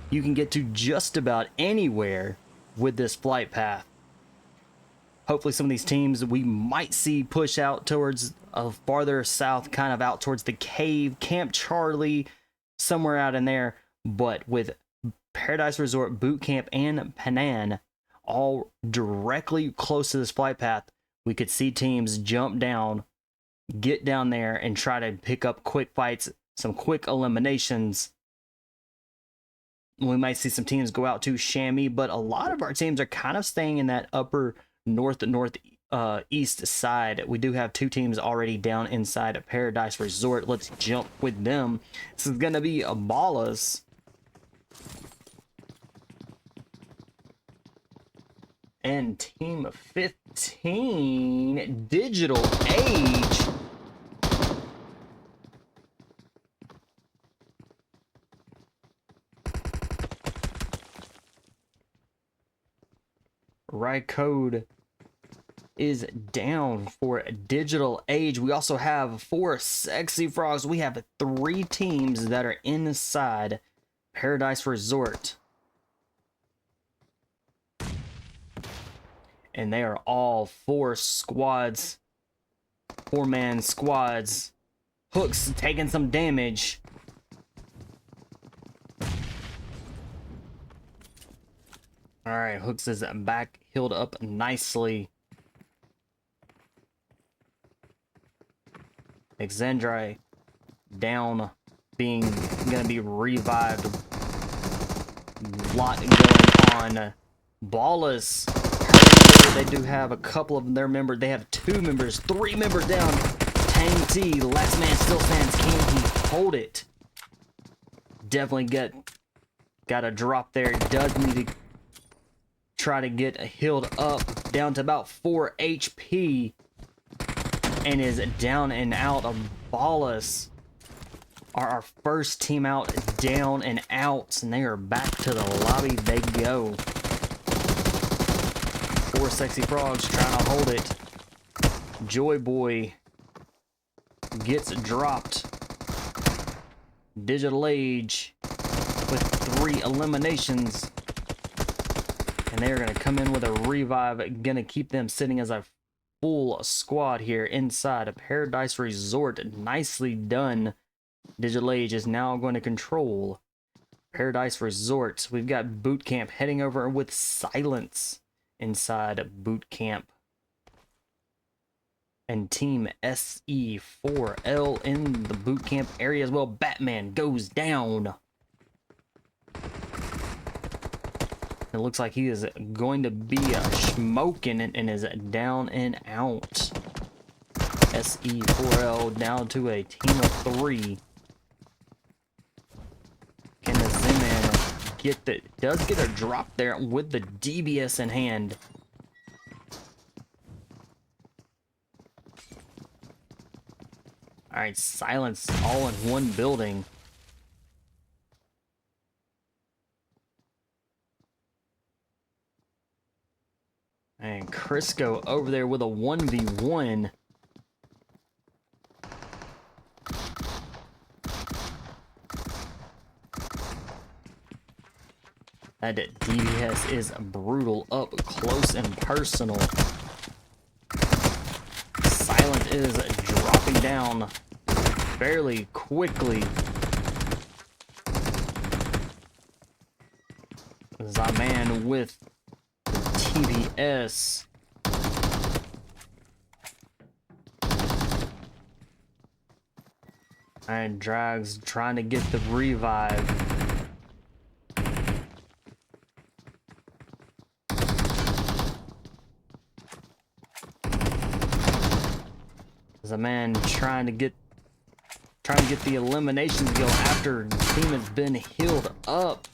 You can get to just about anywhere with this flight path. Hopefully some of these teams we might see push out towards farther south, kind of out towards the cave, Camp Charlie, somewhere out in there. But with Paradise Resort, Boot Camp, and Pan Am all directly close to this flight path, we could see teams jump down, get down there, and try to pick up quick fights, some quick eliminations. We might see some teams go out to Chamois, but a lot of our teams are kind of staying in that upper northeast side. We do have 2 teams already down inside of Paradise Resort. Let's jump with them. This is going to be a BALLAS and Team 15, Digital Age. Right code is down for Digital Age. We also have 4 Sexy Frogs. We have 3 teams that are inside Paradise Resort. And they are all 4 squads, 4-man squads. Hooks taking some damage. All right, Hooks is back, healed up nicely. Exandri down, gonna be revived. Lot going on. BALLAS, they do have a couple of their members. They have 2 members, 3 members down. Tang T, last man still stands. Can he hold it? Definitely got a drop there. Does need to try to get healed up, down to about 4 HP, and is down and out of BALLAS. Are our first team out, down and out, and they are back to the lobby they go. 4 Sexy Frogs trying to hold it. Joy Boy gets dropped. Digital Age with 3 eliminations. And they're going to come in with a revive, going to keep them sitting as a full squad here inside of Paradise Resort. Nicely done. Digital Age is now going to control Paradise Resort. We've got Boot Camp heading over with Silence inside Boot Camp. And Team SE4L in the Boot Camp area as well. Batman goes down. It looks like he is going to be smoking and is down and out. SE4L down to a team of 3. Can the Z-Man get the... Does get a drop there with the DBS in hand. Alright, Silence all in one building. And Crisco over there with a 1v1. That DBS is brutal up close and personal. Silent is dropping down fairly quickly. Zaman with TBS. And Drags trying to get the revive. There's a man trying to get trying to get the eliminations go after the team has been healed up.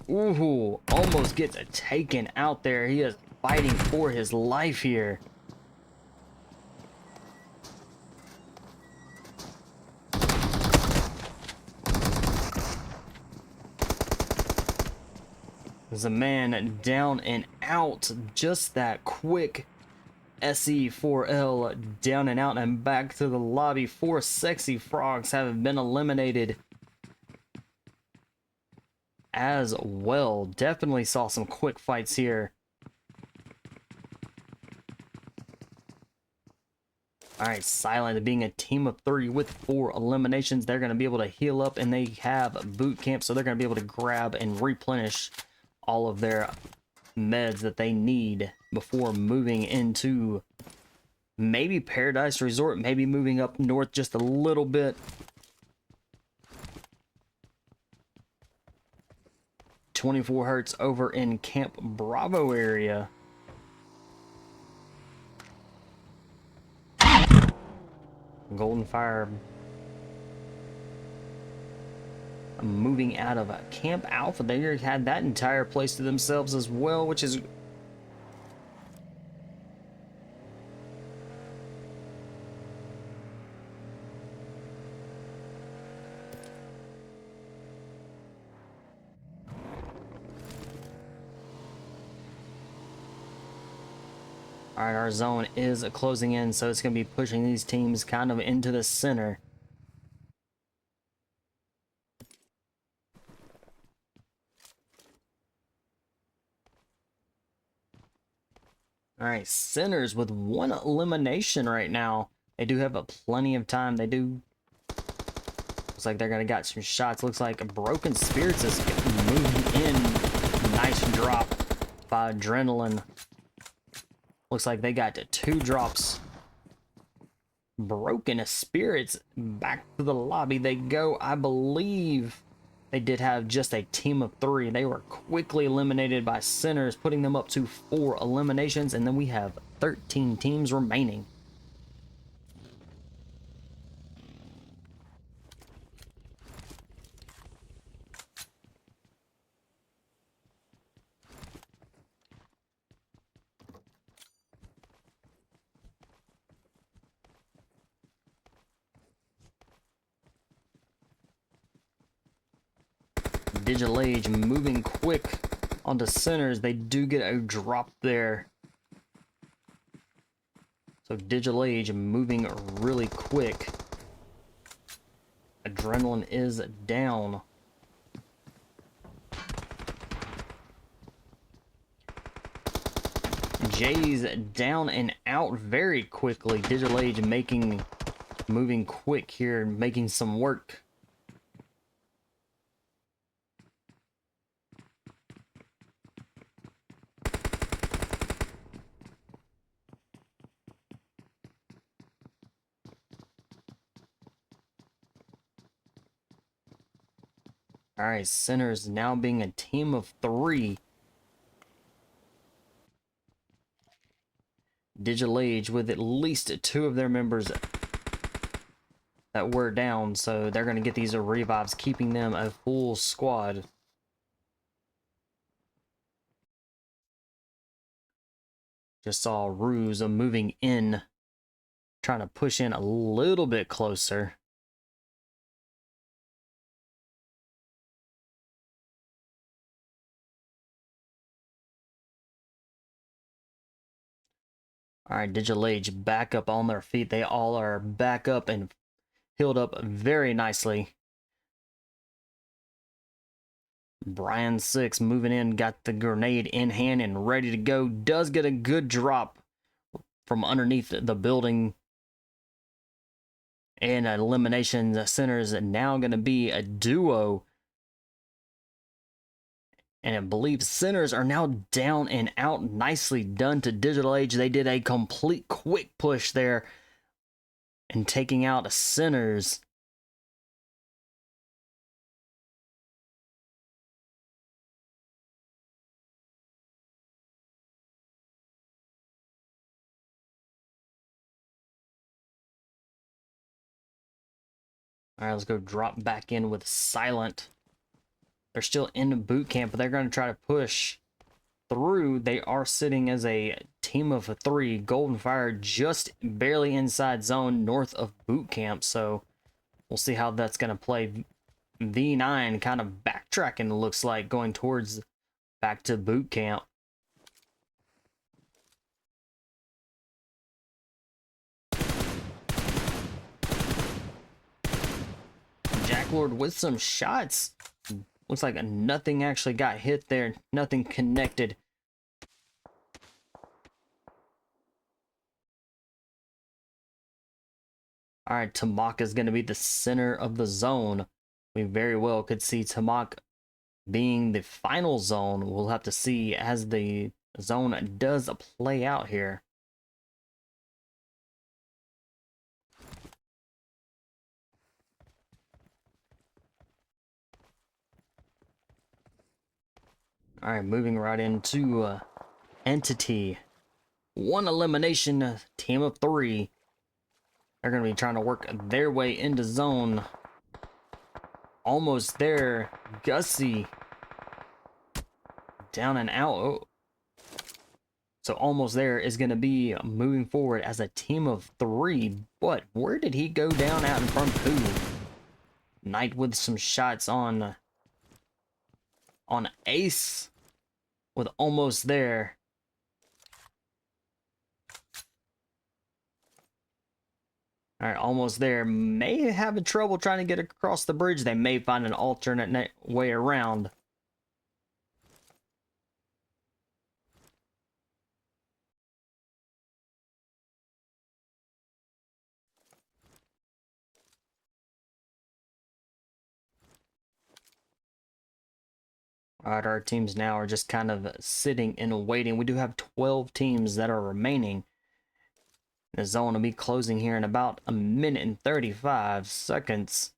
Ooh, almost gets taken out there. He is fighting for his life here. There's a man down and out. Just that quick. SE4L down and out and back to the lobby. 4 sexy frogs have been eliminated as well. Definitely saw some quick fights here. Alright, Silent being a team of 3 with 4 eliminations. They're going to be able to heal up, and they have boot camp, so they're going to be able to grab and replenish all of their meds that they need before moving into maybe Paradise Resort, maybe moving up north just a little bit. 24 Hertz over in Camp Bravo area. Golden Fire moving out of Camp Alpha. They had that entire place to themselves as well, which is alright. Our zone is closing in, so it's going to be pushing these teams kind of into the center. Alright, Sinners with 1 elimination right now. They do have plenty of time. They do. Looks like they're going to got some shots. Looks like Broken Spirits is moving in. Nice drop by Adrenaline. Looks like they got 2 drops. Broken Spirits back to the lobby they go. I believe they did have just a team of 3. They were quickly eliminated by Sinners, putting them up to 4 eliminations, and then we have 13 teams remaining. Digital Age moving quick onto Sinners. They do get a drop there. So Digital Age moving really quick. Adrenaline is down. Jay's down and out very quickly. Digital Age moving quick here, making some work. Alright, Sinners now being a team of 3. Digital Age with at least 2 of their members that were down, so they're going to get these revives, keeping them a full squad. Just saw Ruse moving in, trying to push in a little bit closer. Alright, Digital Age back up on their feet. They all are back up and healed up very nicely. Brian 6 moving in, got the grenade in hand and ready to go. Does get a good drop from underneath the building. And elimination Centers now going to be a duo. And I believe Sinners are now down and out. Nicely done to Digital Age. They did a complete quick push there and taking out Sinners. All right, let's go drop back in with Silent. They're still in boot camp, but they're going to try to push through. They are sitting as a team of 3. Golden Fire just barely inside zone north of boot camp, so we'll see how that's going to play. V9 kind of backtracking, looks like, going towards back to boot camp. Jacklord with some shots. Looks like nothing actually got hit there. Nothing connected. All right, Tamak is going to be the center of the zone. We very well could see Tamak being the final zone. We'll have to see as the zone does play out here. All right, moving right into Entity. 1 elimination, team of 3. They're going to be trying to work their way into zone. Almost there. Gussie. Down and out. Oh. So almost there is going to be moving forward as a team of 3. But where did he go down out in front of who? Knight with some shots on Ace. With almost there. All right, almost there. May have trouble trying to get across the bridge. They may find an alternate way around. All right, our teams now are just kind of sitting and waiting. We do have 12 teams that are remaining. The zone will be closing here in about 1 minute and 35 seconds.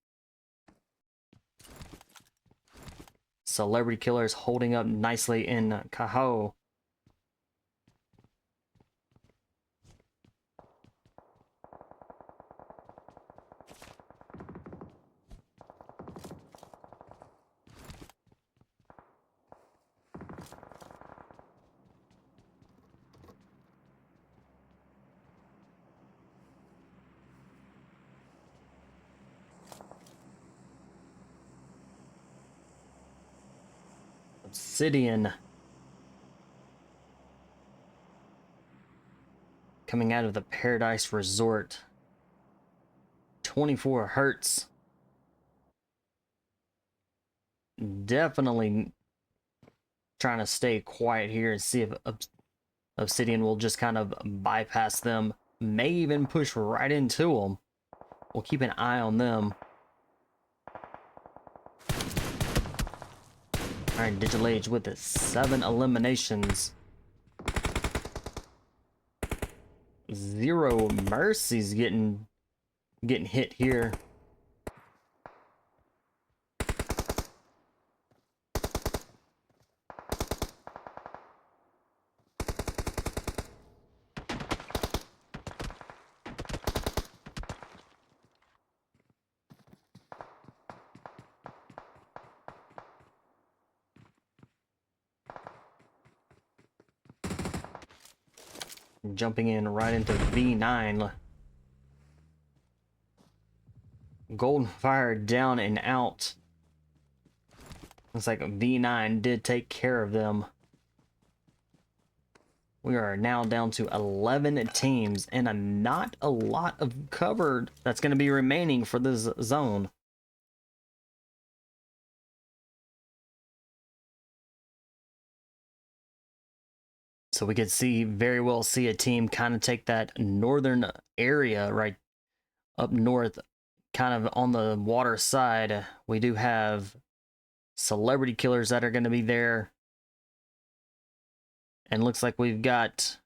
Celebrity Killers holding up nicely in Cajo. Obsidian coming out of the Paradise Resort. 24 hertz. Definitely trying to stay quiet here and see if Obsidian will just kind of bypass them. May even push right into them. We'll keep an eye on them. Alright, Digital Age with the 7 eliminations. 0 mercies getting hit here. Jumping in right into V9. Golden Fire down and out. Looks like V9 did take care of them. We are now down to 11 teams and not a lot of cover that's going to be remaining for this zone. So we could very well see a team kind of take that northern area right up north, kind of on the water side. We do have Celebrity Killers that are going to be there. And looks like we've got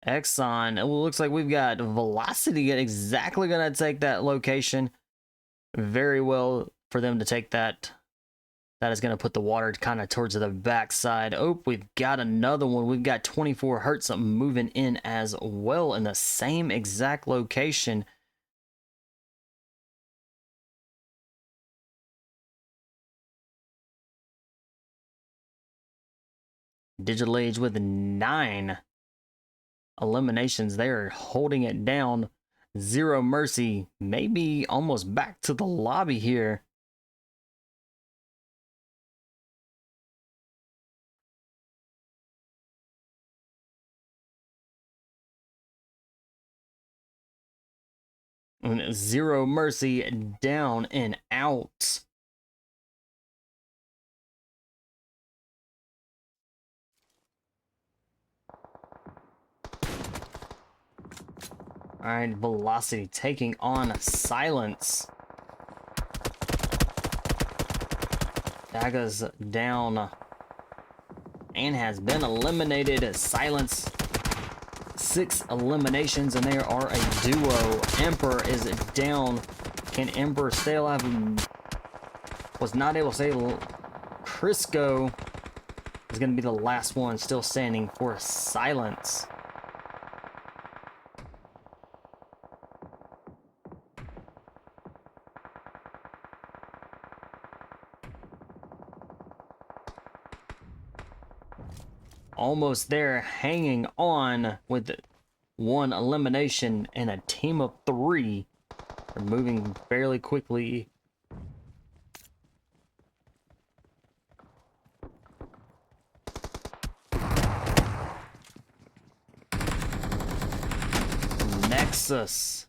Exxon. It looks like we've got Velocity exactly going to take that location. Very well for them to take that. That is going to put the water kind of towards the backside. Oh, we've got another one. We've got 24 hertz moving in as well in the same exact location. Digital Age with 9 eliminations. They're holding it down. Zero Mercy, maybe almost back to the lobby here. And Zero Mercy down and out. All right, Velocity taking on Silence. Daga's down and has been eliminated. Silence, 6 eliminations, and they are a duo. Emperor is down. Can Emperor stay alive? Was not able to stay. Crisco is going to be the last one still standing for Silence. Almost there, hanging on with 1 elimination and a team of 3. They're moving fairly quickly. Nexus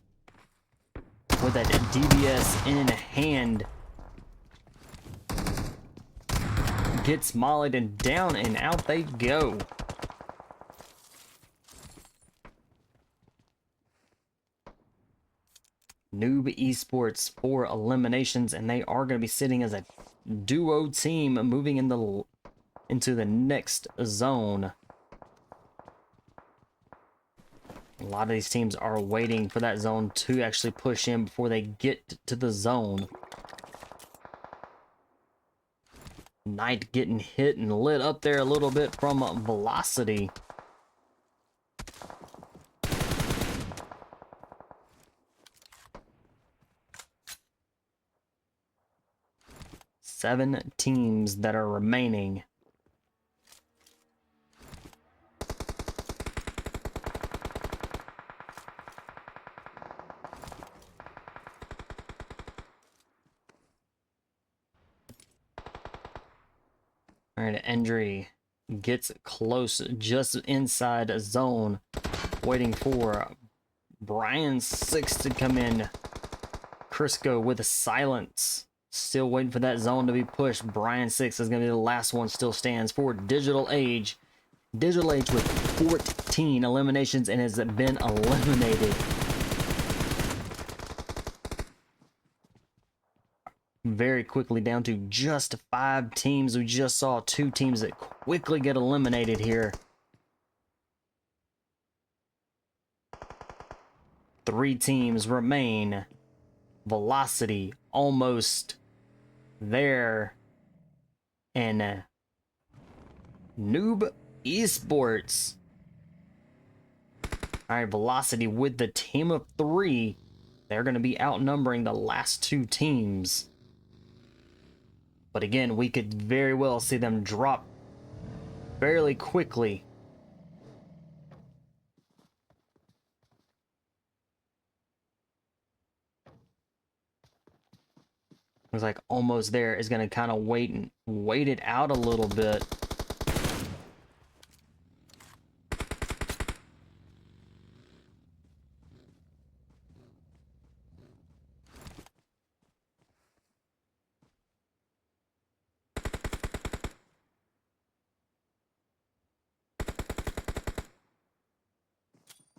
with that DBS in hand gets mollied, and down and out they go. Noob Esports 4 eliminations, and they are going to be sitting as a duo team moving into the next zone. A lot of these teams are waiting for that zone to actually push in before they get to the zone. Knight getting hit and lit up there a little bit from Velocity. Seven teams that are remaining. All right, Endry gets close, just inside a zone, waiting for Brian 6 to come in. Crisco with a Silence, still waiting for that zone to be pushed. Brian 6 is going to be the last one, still stands for Digital Age. Digital Age with 14 eliminations and has been eliminated. Very quickly down to just 5 teams. We just saw 2 teams that quickly get eliminated here. 3 teams remain. Velocity almost there, and Noob Esports. All right, Velocity with the team of 3. They're going to be outnumbering the last 2 teams. But again, we could very well see them drop fairly quickly. Looks like almost there is going to kind of wait it out a little bit.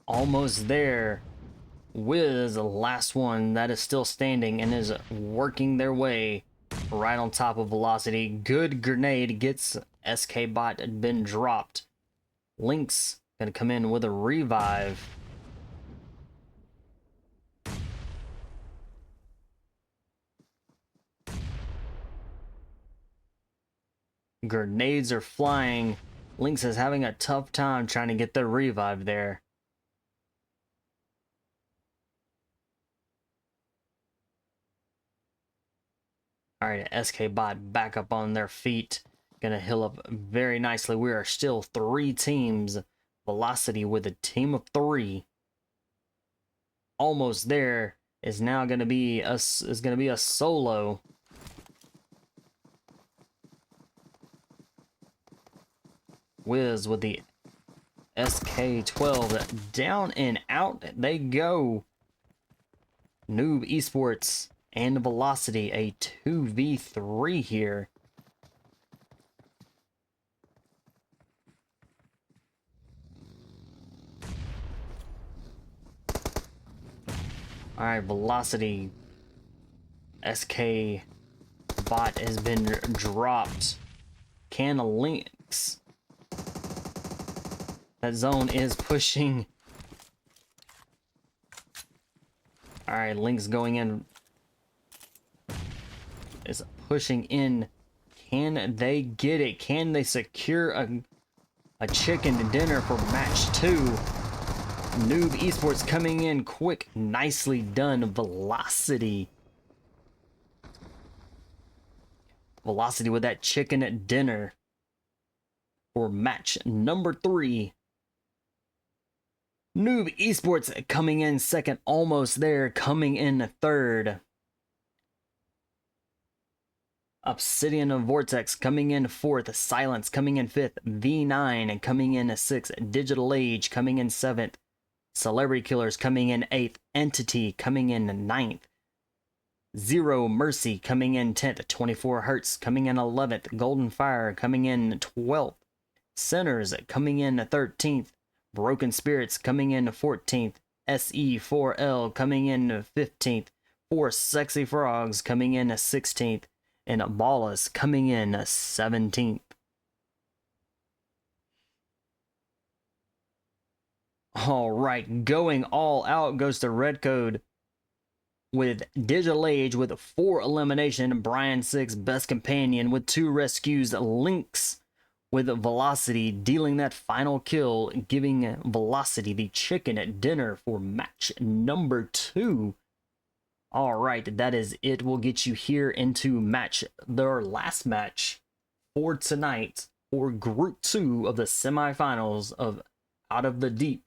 Almost there. Wiz, the last one that is still standing and is working their way right on top of Velocity. Good grenade gets SK Bot had been dropped. Lynx gonna come in with a revive. Grenades are flying. Lynx is having a tough time trying to get the revive there. All right, SK Bot back up on their feet. Gonna heal up very nicely. We are still 3 teams. Velocity with a team of 3. Almost there is now gonna be a solo. Wiz with the SK12 down and out they go. Noob Esports and Velocity, a 2v3 here. Alright, Velocity. SK bot has been dropped. Can Lynx. That zone is pushing. Alright, Lynx going in. Is pushing in. Can they get it? Can they secure a chicken dinner for match 2? Noob Esports coming in quick. Nicely done, Velocity. Velocity with that chicken dinner for match number 3. Noob Esports coming in second, almost there, coming in third. Obsidian Vortex coming in 4th, Silence coming in 5th, V9 coming in 6th, Digital Age coming in 7th, Celebrity Killers coming in 8th, Entity coming in 9th, Zero Mercy coming in 10th, 24 Hertz coming in 11th, Golden Fire coming in 12th, Sinners coming in 13th, Broken Spirits coming in 14th, SE4L coming in 15th, 4 Sexy Frogs coming in 16th, and BALLAS coming in 17th. Alright, going all out goes to Red Code with Digital Age with 4 elimination, Brian 6 best companion with 2 rescues, Lynx with Velocity dealing that final kill, giving Velocity the chicken dinner for match number 2. Alright, that is it. We'll get you here into their last match for tonight for Group 2 of the semifinals of Out of the Deep.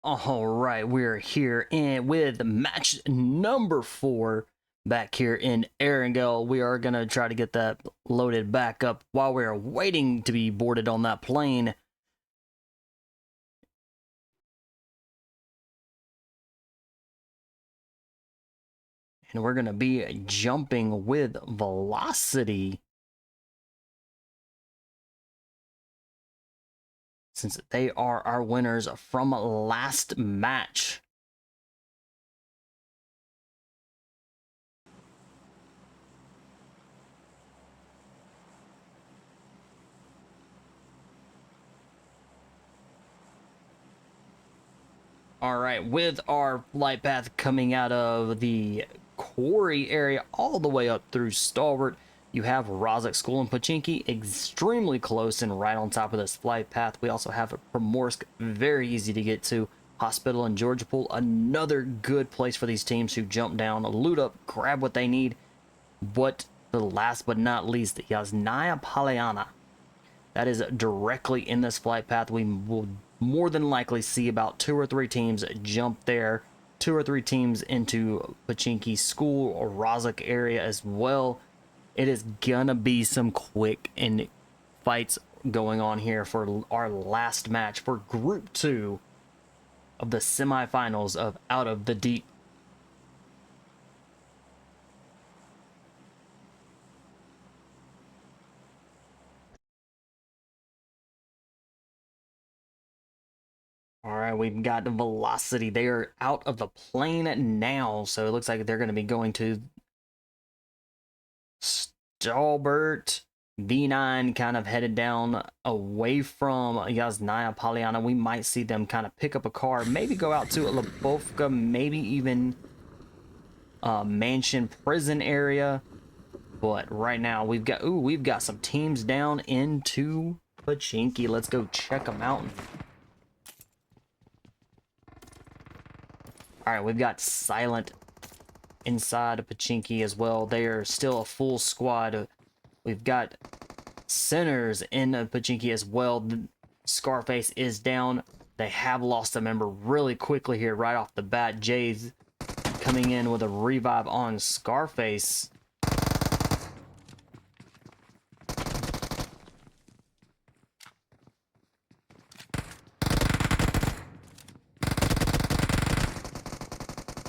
All right, we're here in with match number 4 back here in Erangel. We are going to try to get that loaded back up while we're waiting to be boarded on that plane. And we're going to be jumping with Velocity, since they are our winners from last match. All right, with our flight path coming out of the quarry area all the way up through Stalwart, you have Rozhok School and Pochinki extremely close and right on top of this flight path. We also have Primorsk, very easy to get to. Hospital and Georgia Pool, another good place for these teams to jump down, loot up, grab what they need. But the last but not least, Yasnaya Polyana. That is directly in this flight path. We will more than likely see about 2 or 3 teams jump there. 2 or 3 teams into Pochinki School or Rozhok area as well. It is gonna be some quick and fights going on here for our last match for Group 2 of the semifinals of Out of the Deep. All right, we've got Velocity. They are out of the plane now, so it looks like they're going to be going to Stalbert. V9 kind of headed down away from Yasnaya Polyana. We might see them kind of pick up a car, maybe go out to Lubovka, maybe even Mansion Prison area. But right now we've got some teams down into Pochinki. Let's go check them out. All right, we've got Silent inside of Pochinki as well. They are still a full squad. We've got Sinners in Pochinki as well. Scarface is down. They have lost a member really quickly here right off the bat. Jay's coming in with a revive on Scarface.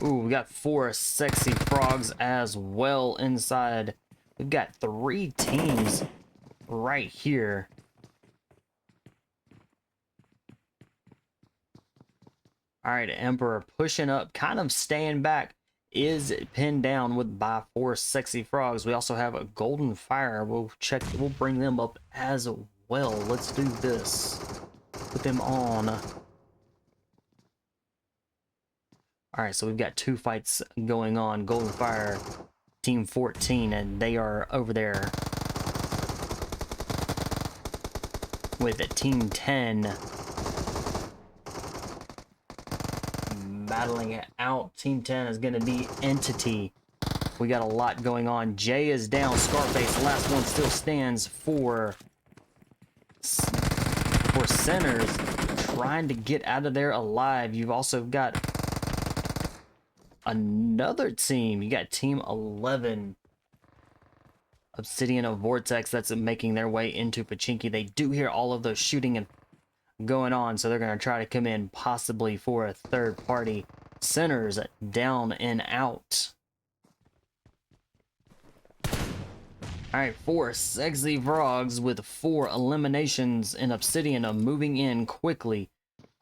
Ooh, we got 4 sexy frogs as well inside. We've got 3 teams right here. All right, Emperor pushing up, kind of staying back, is pinned down by 4 sexy frogs. We also have a golden fire. We'll bring them up as well. Let's do this. Put them on. All right, so we've got 2 fights going on. Golden Fire, Team 14, and they are over there with Team 10 battling it out. Team 10 is going to be Entity. We got a lot going on. Jay is down. Scarface, last one still stands for Sinners, trying to get out of there alive. You've also got another team. You got Team 11, Obsidian Vortex, that's making their way into Pochinki. They do hear all of those shooting and going on, so they're going to try to come in possibly for a third party. Sinners down and out. All right, 4 sexy frogs with 4 eliminations, and Obsidian are moving in quickly.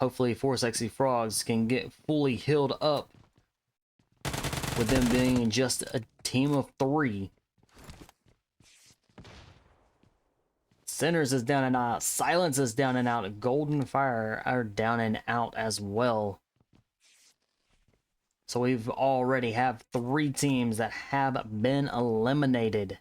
Hopefully 4 sexy frogs can get fully healed up, with them being just a team of 3. Sinners is down and out. Silence is down and out. Golden Fire are down and out as well. So we've already have 3 teams that have been eliminated.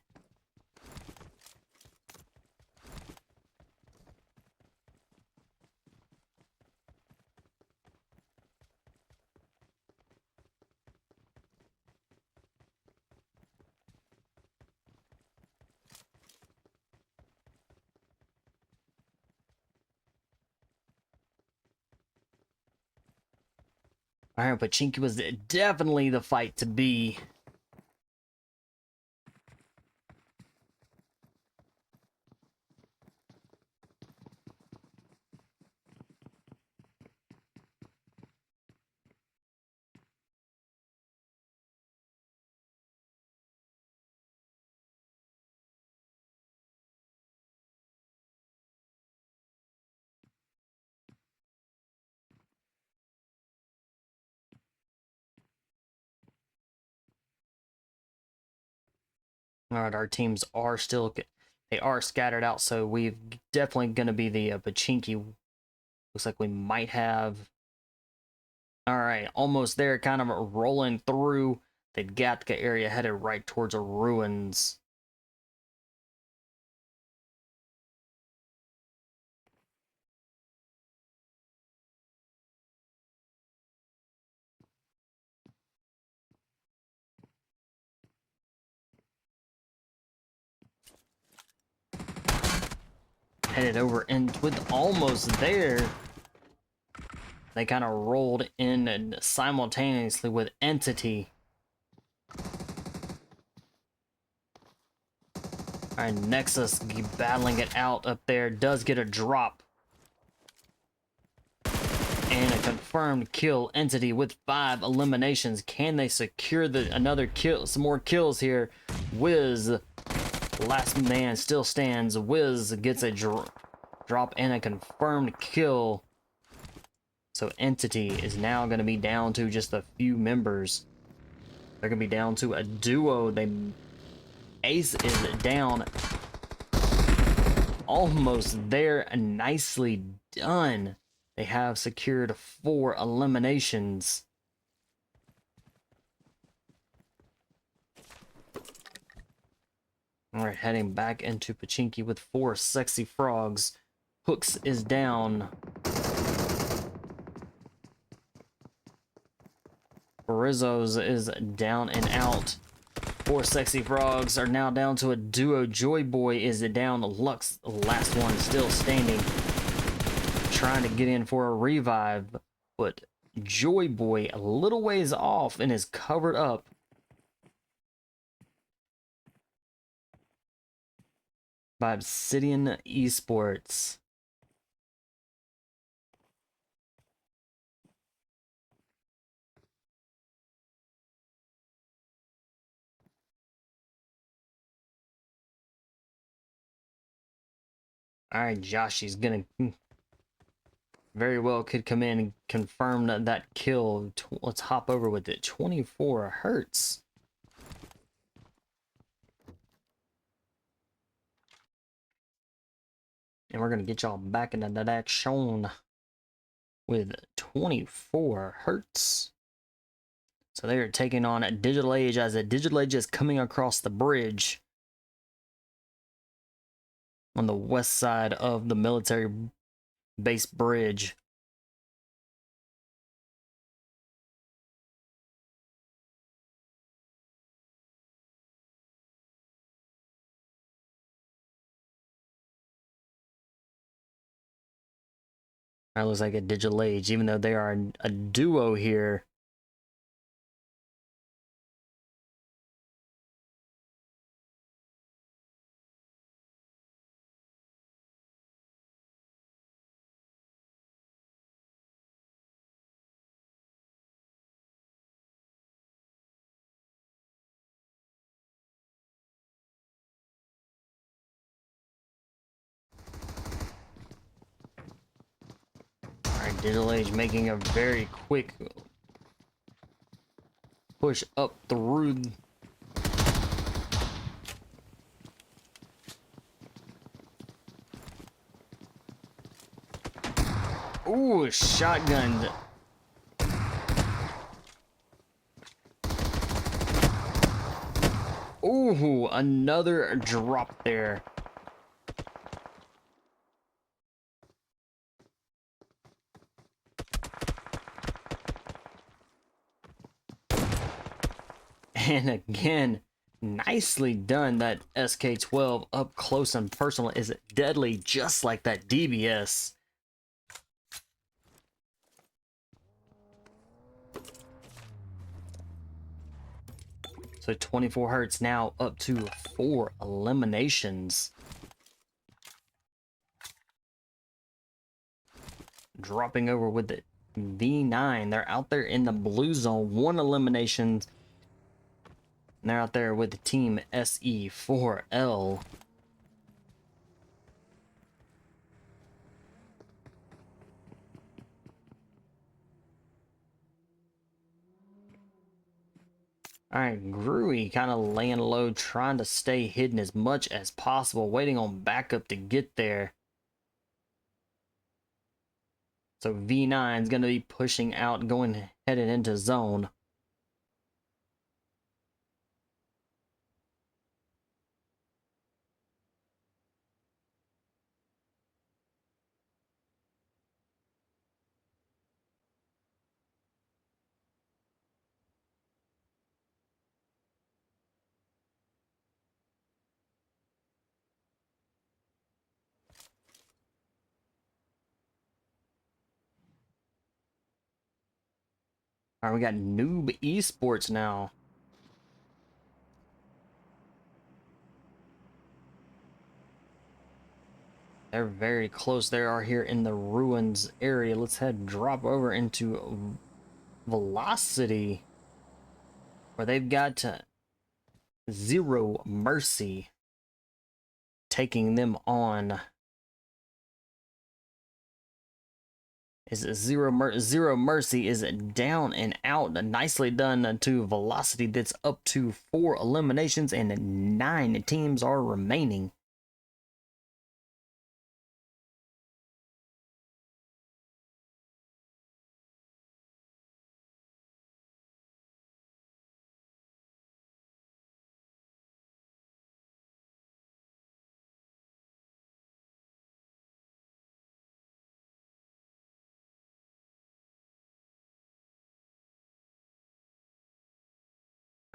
All right, Pachinki was definitely the fight to be. All right, our teams are still, they are scattered out, so we've definitely going to be the Pachinki. Looks like we might have. All right, almost there, kind of rolling through the Gatka area, headed right towards the ruins. Headed over and with almost there, they kind of rolled in simultaneously with Entity. All right, Nexus battling it out up there, does get a drop. And a confirmed kill. Entity with 5 eliminations. Can they secure another kill, some more kills here? Wiz, last man still stands. Wiz gets a drop and a confirmed kill. So Entity is now going to be down to just a few members. They're going to be down to a duo. Ace is down. Almost there. Nicely done. They have secured 4 eliminations. All right, heading back into Pachinki with 4 sexy frogs. Hooks is down. Rizzo's is down and out. 4 sexy frogs are now down to a duo. Joy Boy is down. Lux, the last one, still standing. Trying to get in for a revive, but Joy Boy a little ways off and is covered up. By Obsidian Esports. Alright, Josh, he's gonna very well could come in and confirm that kill. Let's hop over with it. 24 hertz. And we're gonna get y'all back into that action with 24 hertz. So they are taking on a Digital Age as a Digital Age is coming across the bridge on the west side of the military base bridge. That looks like a Digital Age, even though they are a duo here. Alright, Digital Age making a very quick push up through. Ooh, shotgun. Ooh, another drop there. And again, nicely done. That SK-12 up close and personal is deadly, just like that DBS. So 24 Hertz now up to 4 eliminations. Dropping over with the V9. They're out there in the blue zone. 1 elimination. And they're out there with the team SE4L. Alright, Gruey kind of laying low, trying to stay hidden as much as possible, waiting on backup to get there. So V9 is going to be pushing out, headed into zone. Alright, we got Noob Esports now. They're very close. They are here in the ruins area. Let's drop over into Velocity, where they've got Zero Mercy taking them on. Zero Mercy is down and out. Nicely done to Velocity. That's up to 4 eliminations and 9 teams are remaining.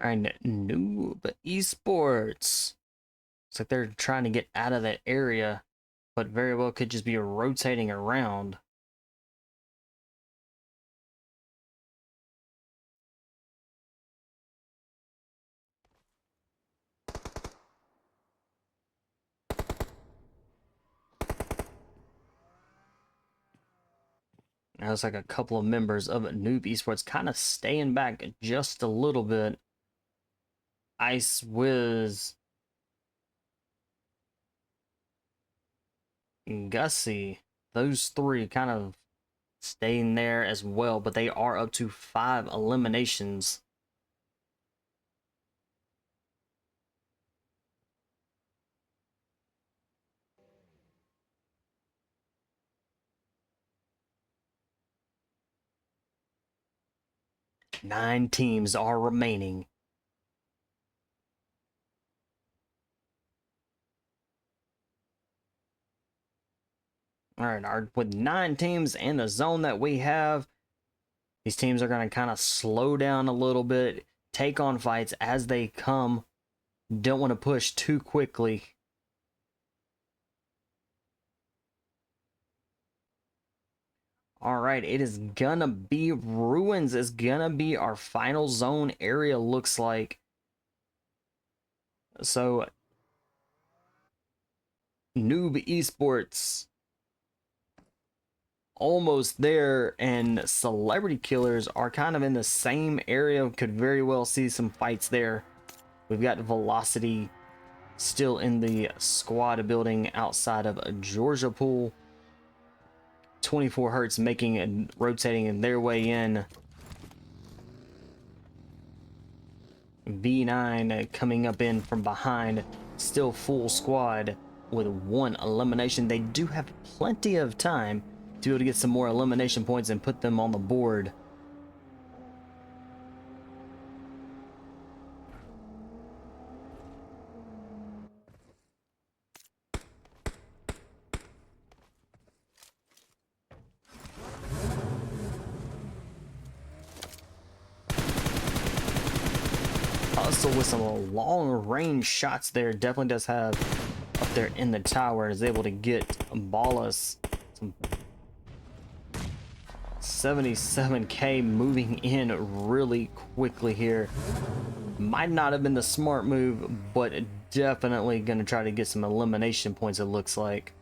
Alright, Noob Esports. Looks like they're trying to get out of that area, but very well could just be rotating around. Now it's like a couple of members of Noob Esports kind of staying back just a little bit. Ice Wiz, Gussie, those 3 kind of staying there as well, but they are up to 5 eliminations. Nine teams are remaining. All right, with 9 teams and the zone that we have, these teams are going to kind of slow down a little bit, take on fights as they come. Don't want to push too quickly. All right, it is gonna be Ruins. Is gonna be our final zone area, looks like. So, Noob Esports almost there, and Celebrity Killers are kind of in the same area. Could very well see some fights there. We've got Velocity still in the squad building outside of Georgia Pool. 24 Hertz making and rotating their way in. V9 coming up in from behind, still full squad with 1 elimination. They do have plenty of time to be able to get some more elimination points and put them on the board. Also with some long range shots there, definitely does have up there in the tower, is able to get BALLAS 77k moving in really quickly here. Might not have been the smart move, but definitely going to try to get some elimination points, it looks like.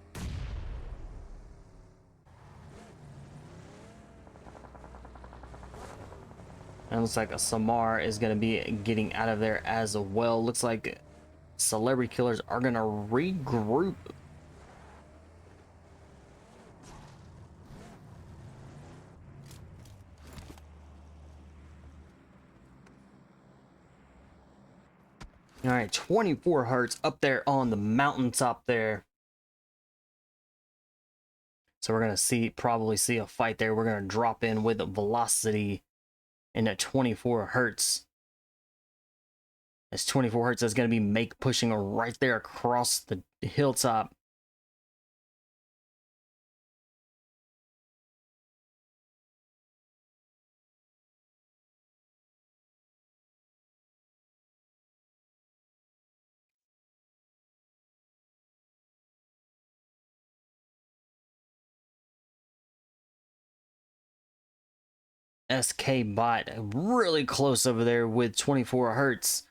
And it looks like a Samar is going to be getting out of there as well. Looks like Celebrity Killers are going to regroup. All right, 24 Hertz up there on the mountaintop there. So we're going to probably see a fight there. We're going to drop in with Velocity in at 24 Hertz. As 24 Hertz is going to be pushing right there across the hilltop. SK Bot really close over there with 24 Hertz.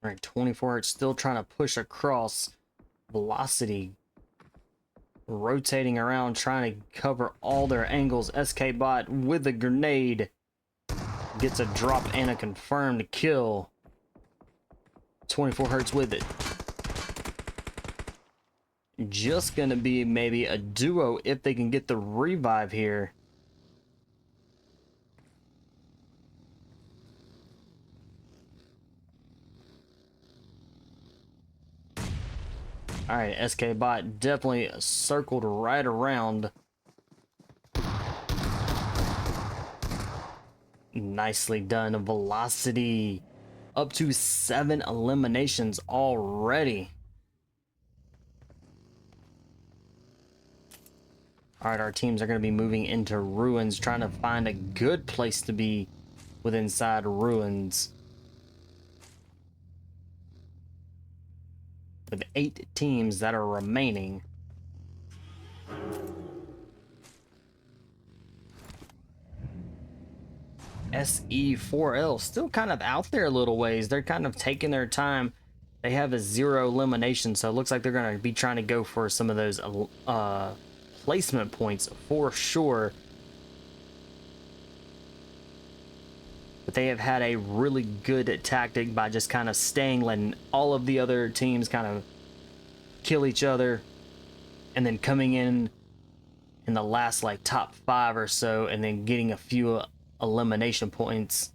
All right, 24 Hertz still trying to push across. Velocity rotating around, trying to cover all their angles. SK Bot with a grenade gets a drop and a confirmed kill. 24 Hertz with it. Just gonna be maybe a duo if they can get the revive here. All right, SK Bot definitely circled right around. Nicely done. Velocity up to 7 eliminations already. All right, our teams are going to be moving into Ruins, trying to find a good place to be within inside Ruins. With 8 teams that are remaining. SE4L still kind of out there a little ways. They're kind of taking their time. They have a 0 elimination, so it looks like they're going to be trying to go for some of those placement points for sure. But they have had a really good tactic by just kind of letting all of the other teams kind of kill each other, and then coming in the last like top 5 or so, and then getting a few elimination points.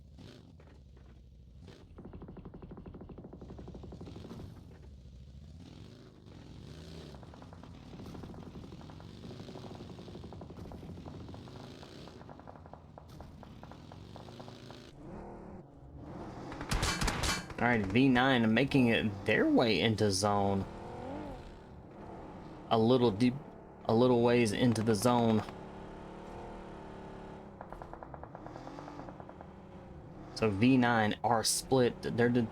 All right, V9 making it their way into zone. A little deep, a little ways into the zone. So V9 are split. They're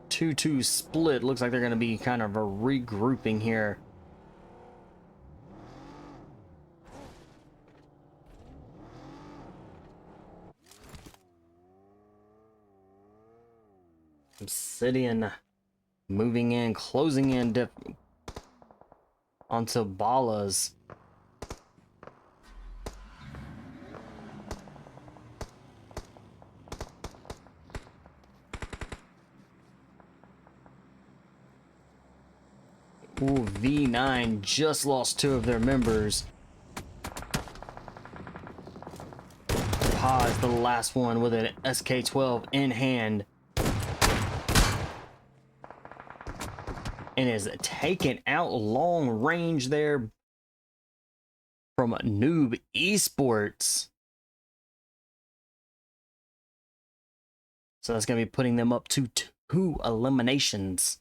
2-2 split. Looks like they're going to be kind of a regrouping here. Obsidian moving in, closing in onto BALLAS. Ooh, V9 just lost 2 of their members. Paz, the last one with an SK-12 in hand. And is taken out long range there from Noob Esports. So that's going to be putting them up to 2 eliminations.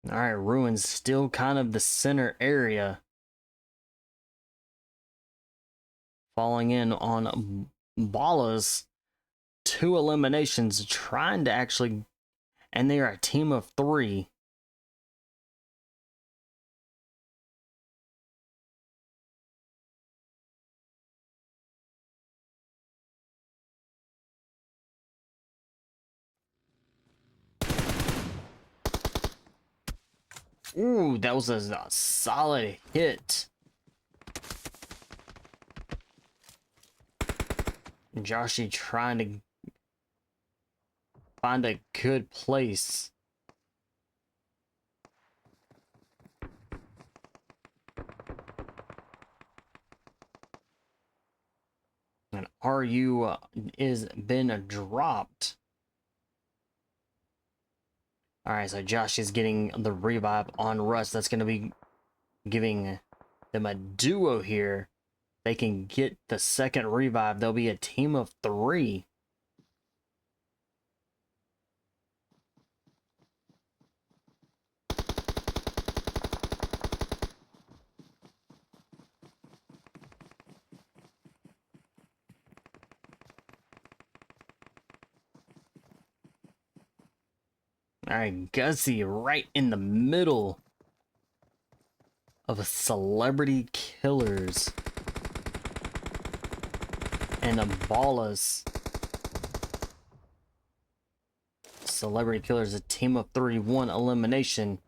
All right, Ruin's still kind of the center area. Falling in on BALLAS. 2 eliminations, trying to actually, and they are a team of 3. Ooh, that was a solid hit. Joshy trying to find a good place. And RU is been dropped. Alright, so Josh is getting the revive on Russ. That's going to be giving them a duo here. They can get the second revive. They'll be a team of 3. Alright, Gussie right in the middle of a celebrity killers. And a BALLAS. Celebrity killers, a team of 3, 1 elimination.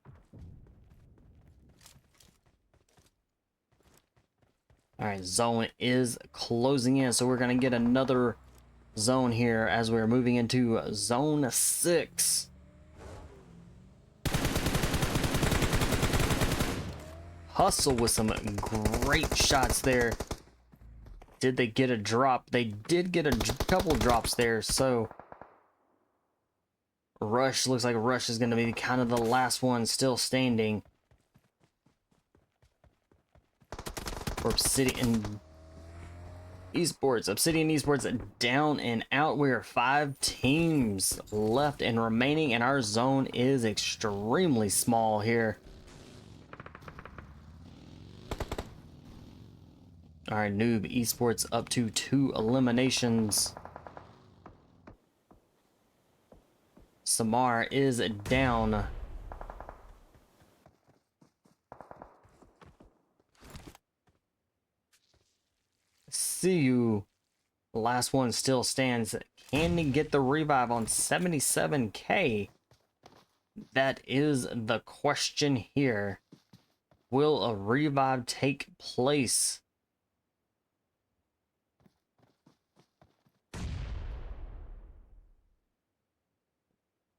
Alright, zone is closing in, so we're gonna get another zone here as we're moving into zone 6. Hustle with some great shots there. Did they get a drop? They did get a couple drops there, so Rush, looks like Rush is going to be kind of the last one still standing for Obsidian Esports. Obsidian Esports down and out. We are 5 teams left and remaining, and our zone is extremely small here. All right, Noob Esports up to 2 eliminations. Samar is down. See you. Last one still stands. Can he get the revive on 77k? That is the question here. Will a revive take place?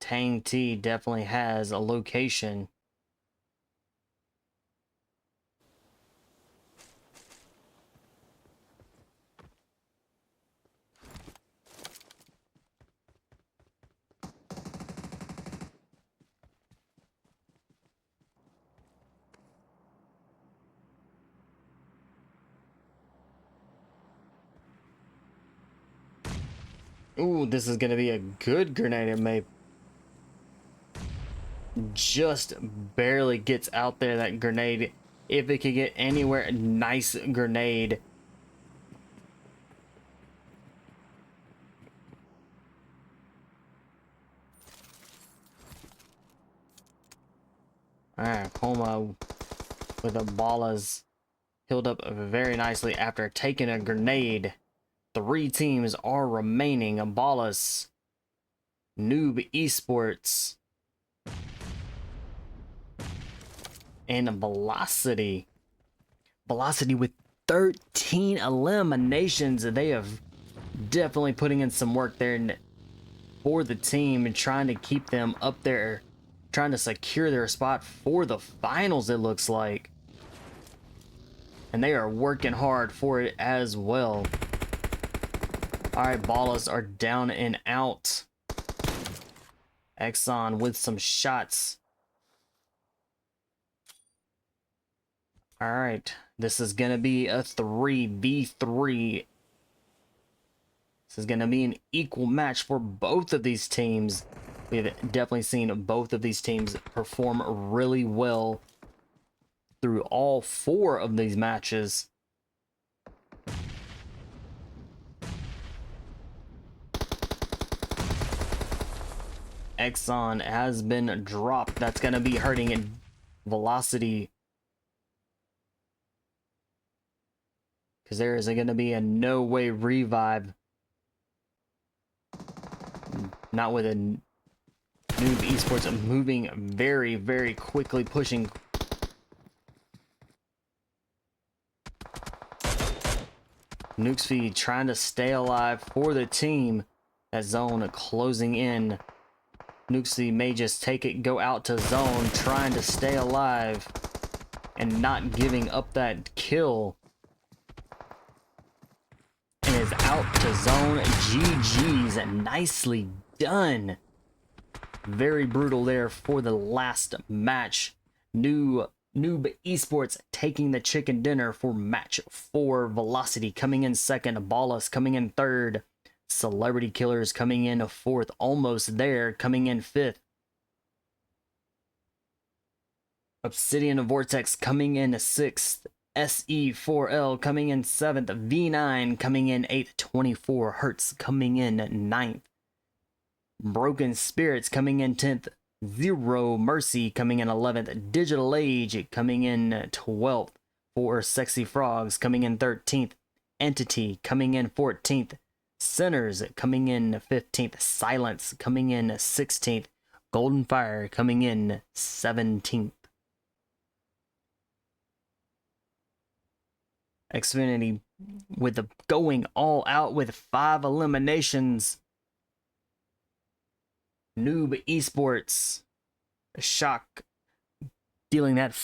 Tang T definitely has a location. Ooh, this is gonna be a good grenade. It may just barely gets out there, that grenade. If it could get anywhere, nice grenade. Alright, Homa with the BALLAS healed up very nicely after taking a grenade. 3 teams are remaining. BALLAS, Noob Esports, and Velocity. Velocity with 13 eliminations. They have definitely putting in some work there for the team and trying to keep them up there, trying to secure their spot for the finals, it looks like. And they are working hard for it as well. Alright, BALLAS are down and out. Exxon with some shots. Alright, this is going to be a 3v3. This is going to be an equal match for both of these teams. We've definitely seen both of these teams perform really well through all 4 of these matches. Exxon has been dropped. That's going to be hurting Velocity, because there is going to be a no way revive. Not with a Noob Esports moving very, very quickly, pushing. Nooksfee trying to stay alive for the team. That zone closing in. Nooksfee may just take it, go out to zone, trying to stay alive and not giving up that kill. And is out to zone. GG's. Nicely done. Very brutal there for the last match. Noob Esports taking the chicken dinner for match 4. Velocity coming in second. BALLAS coming in third. Celebrity Killers coming in 4th. Almost there, coming in 5th. Obsidian Vortex coming in 6th. SE4L coming in 7th. V9 coming in 8th. 24 Hertz coming in 9th. Broken Spirits coming in 10th. Zero Mercy coming in 11th. Digital Age coming in 12th. 4 Sexy Frogs coming in 13th. Entity coming in 14th. Sinners coming in 15th. Silence coming in 16th. Golden Fire coming in 17th. Xfinity with the going all out with 5 eliminations. Noob Esports shock, dealing that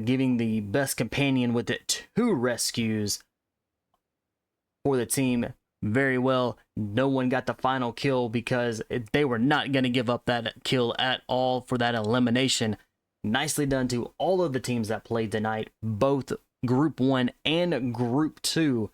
giving the best companion with it 2 rescues for the team. Very well. No one got the final kill because they were not going to give up that kill at all for that elimination. Nicely done to all of the teams that played tonight, both Group 1 and Group 2.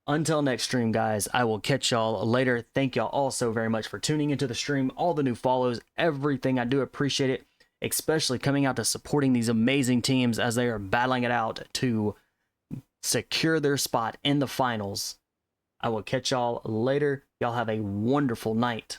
Until next stream, guys, I will catch y'all later. Thank y'all all so very much for tuning into the stream, all the new follows, everything. I do appreciate it, especially coming out to supporting these amazing teams as they are battling it out to secure their spot in the finals. I will catch y'all later. Y'all have a wonderful night.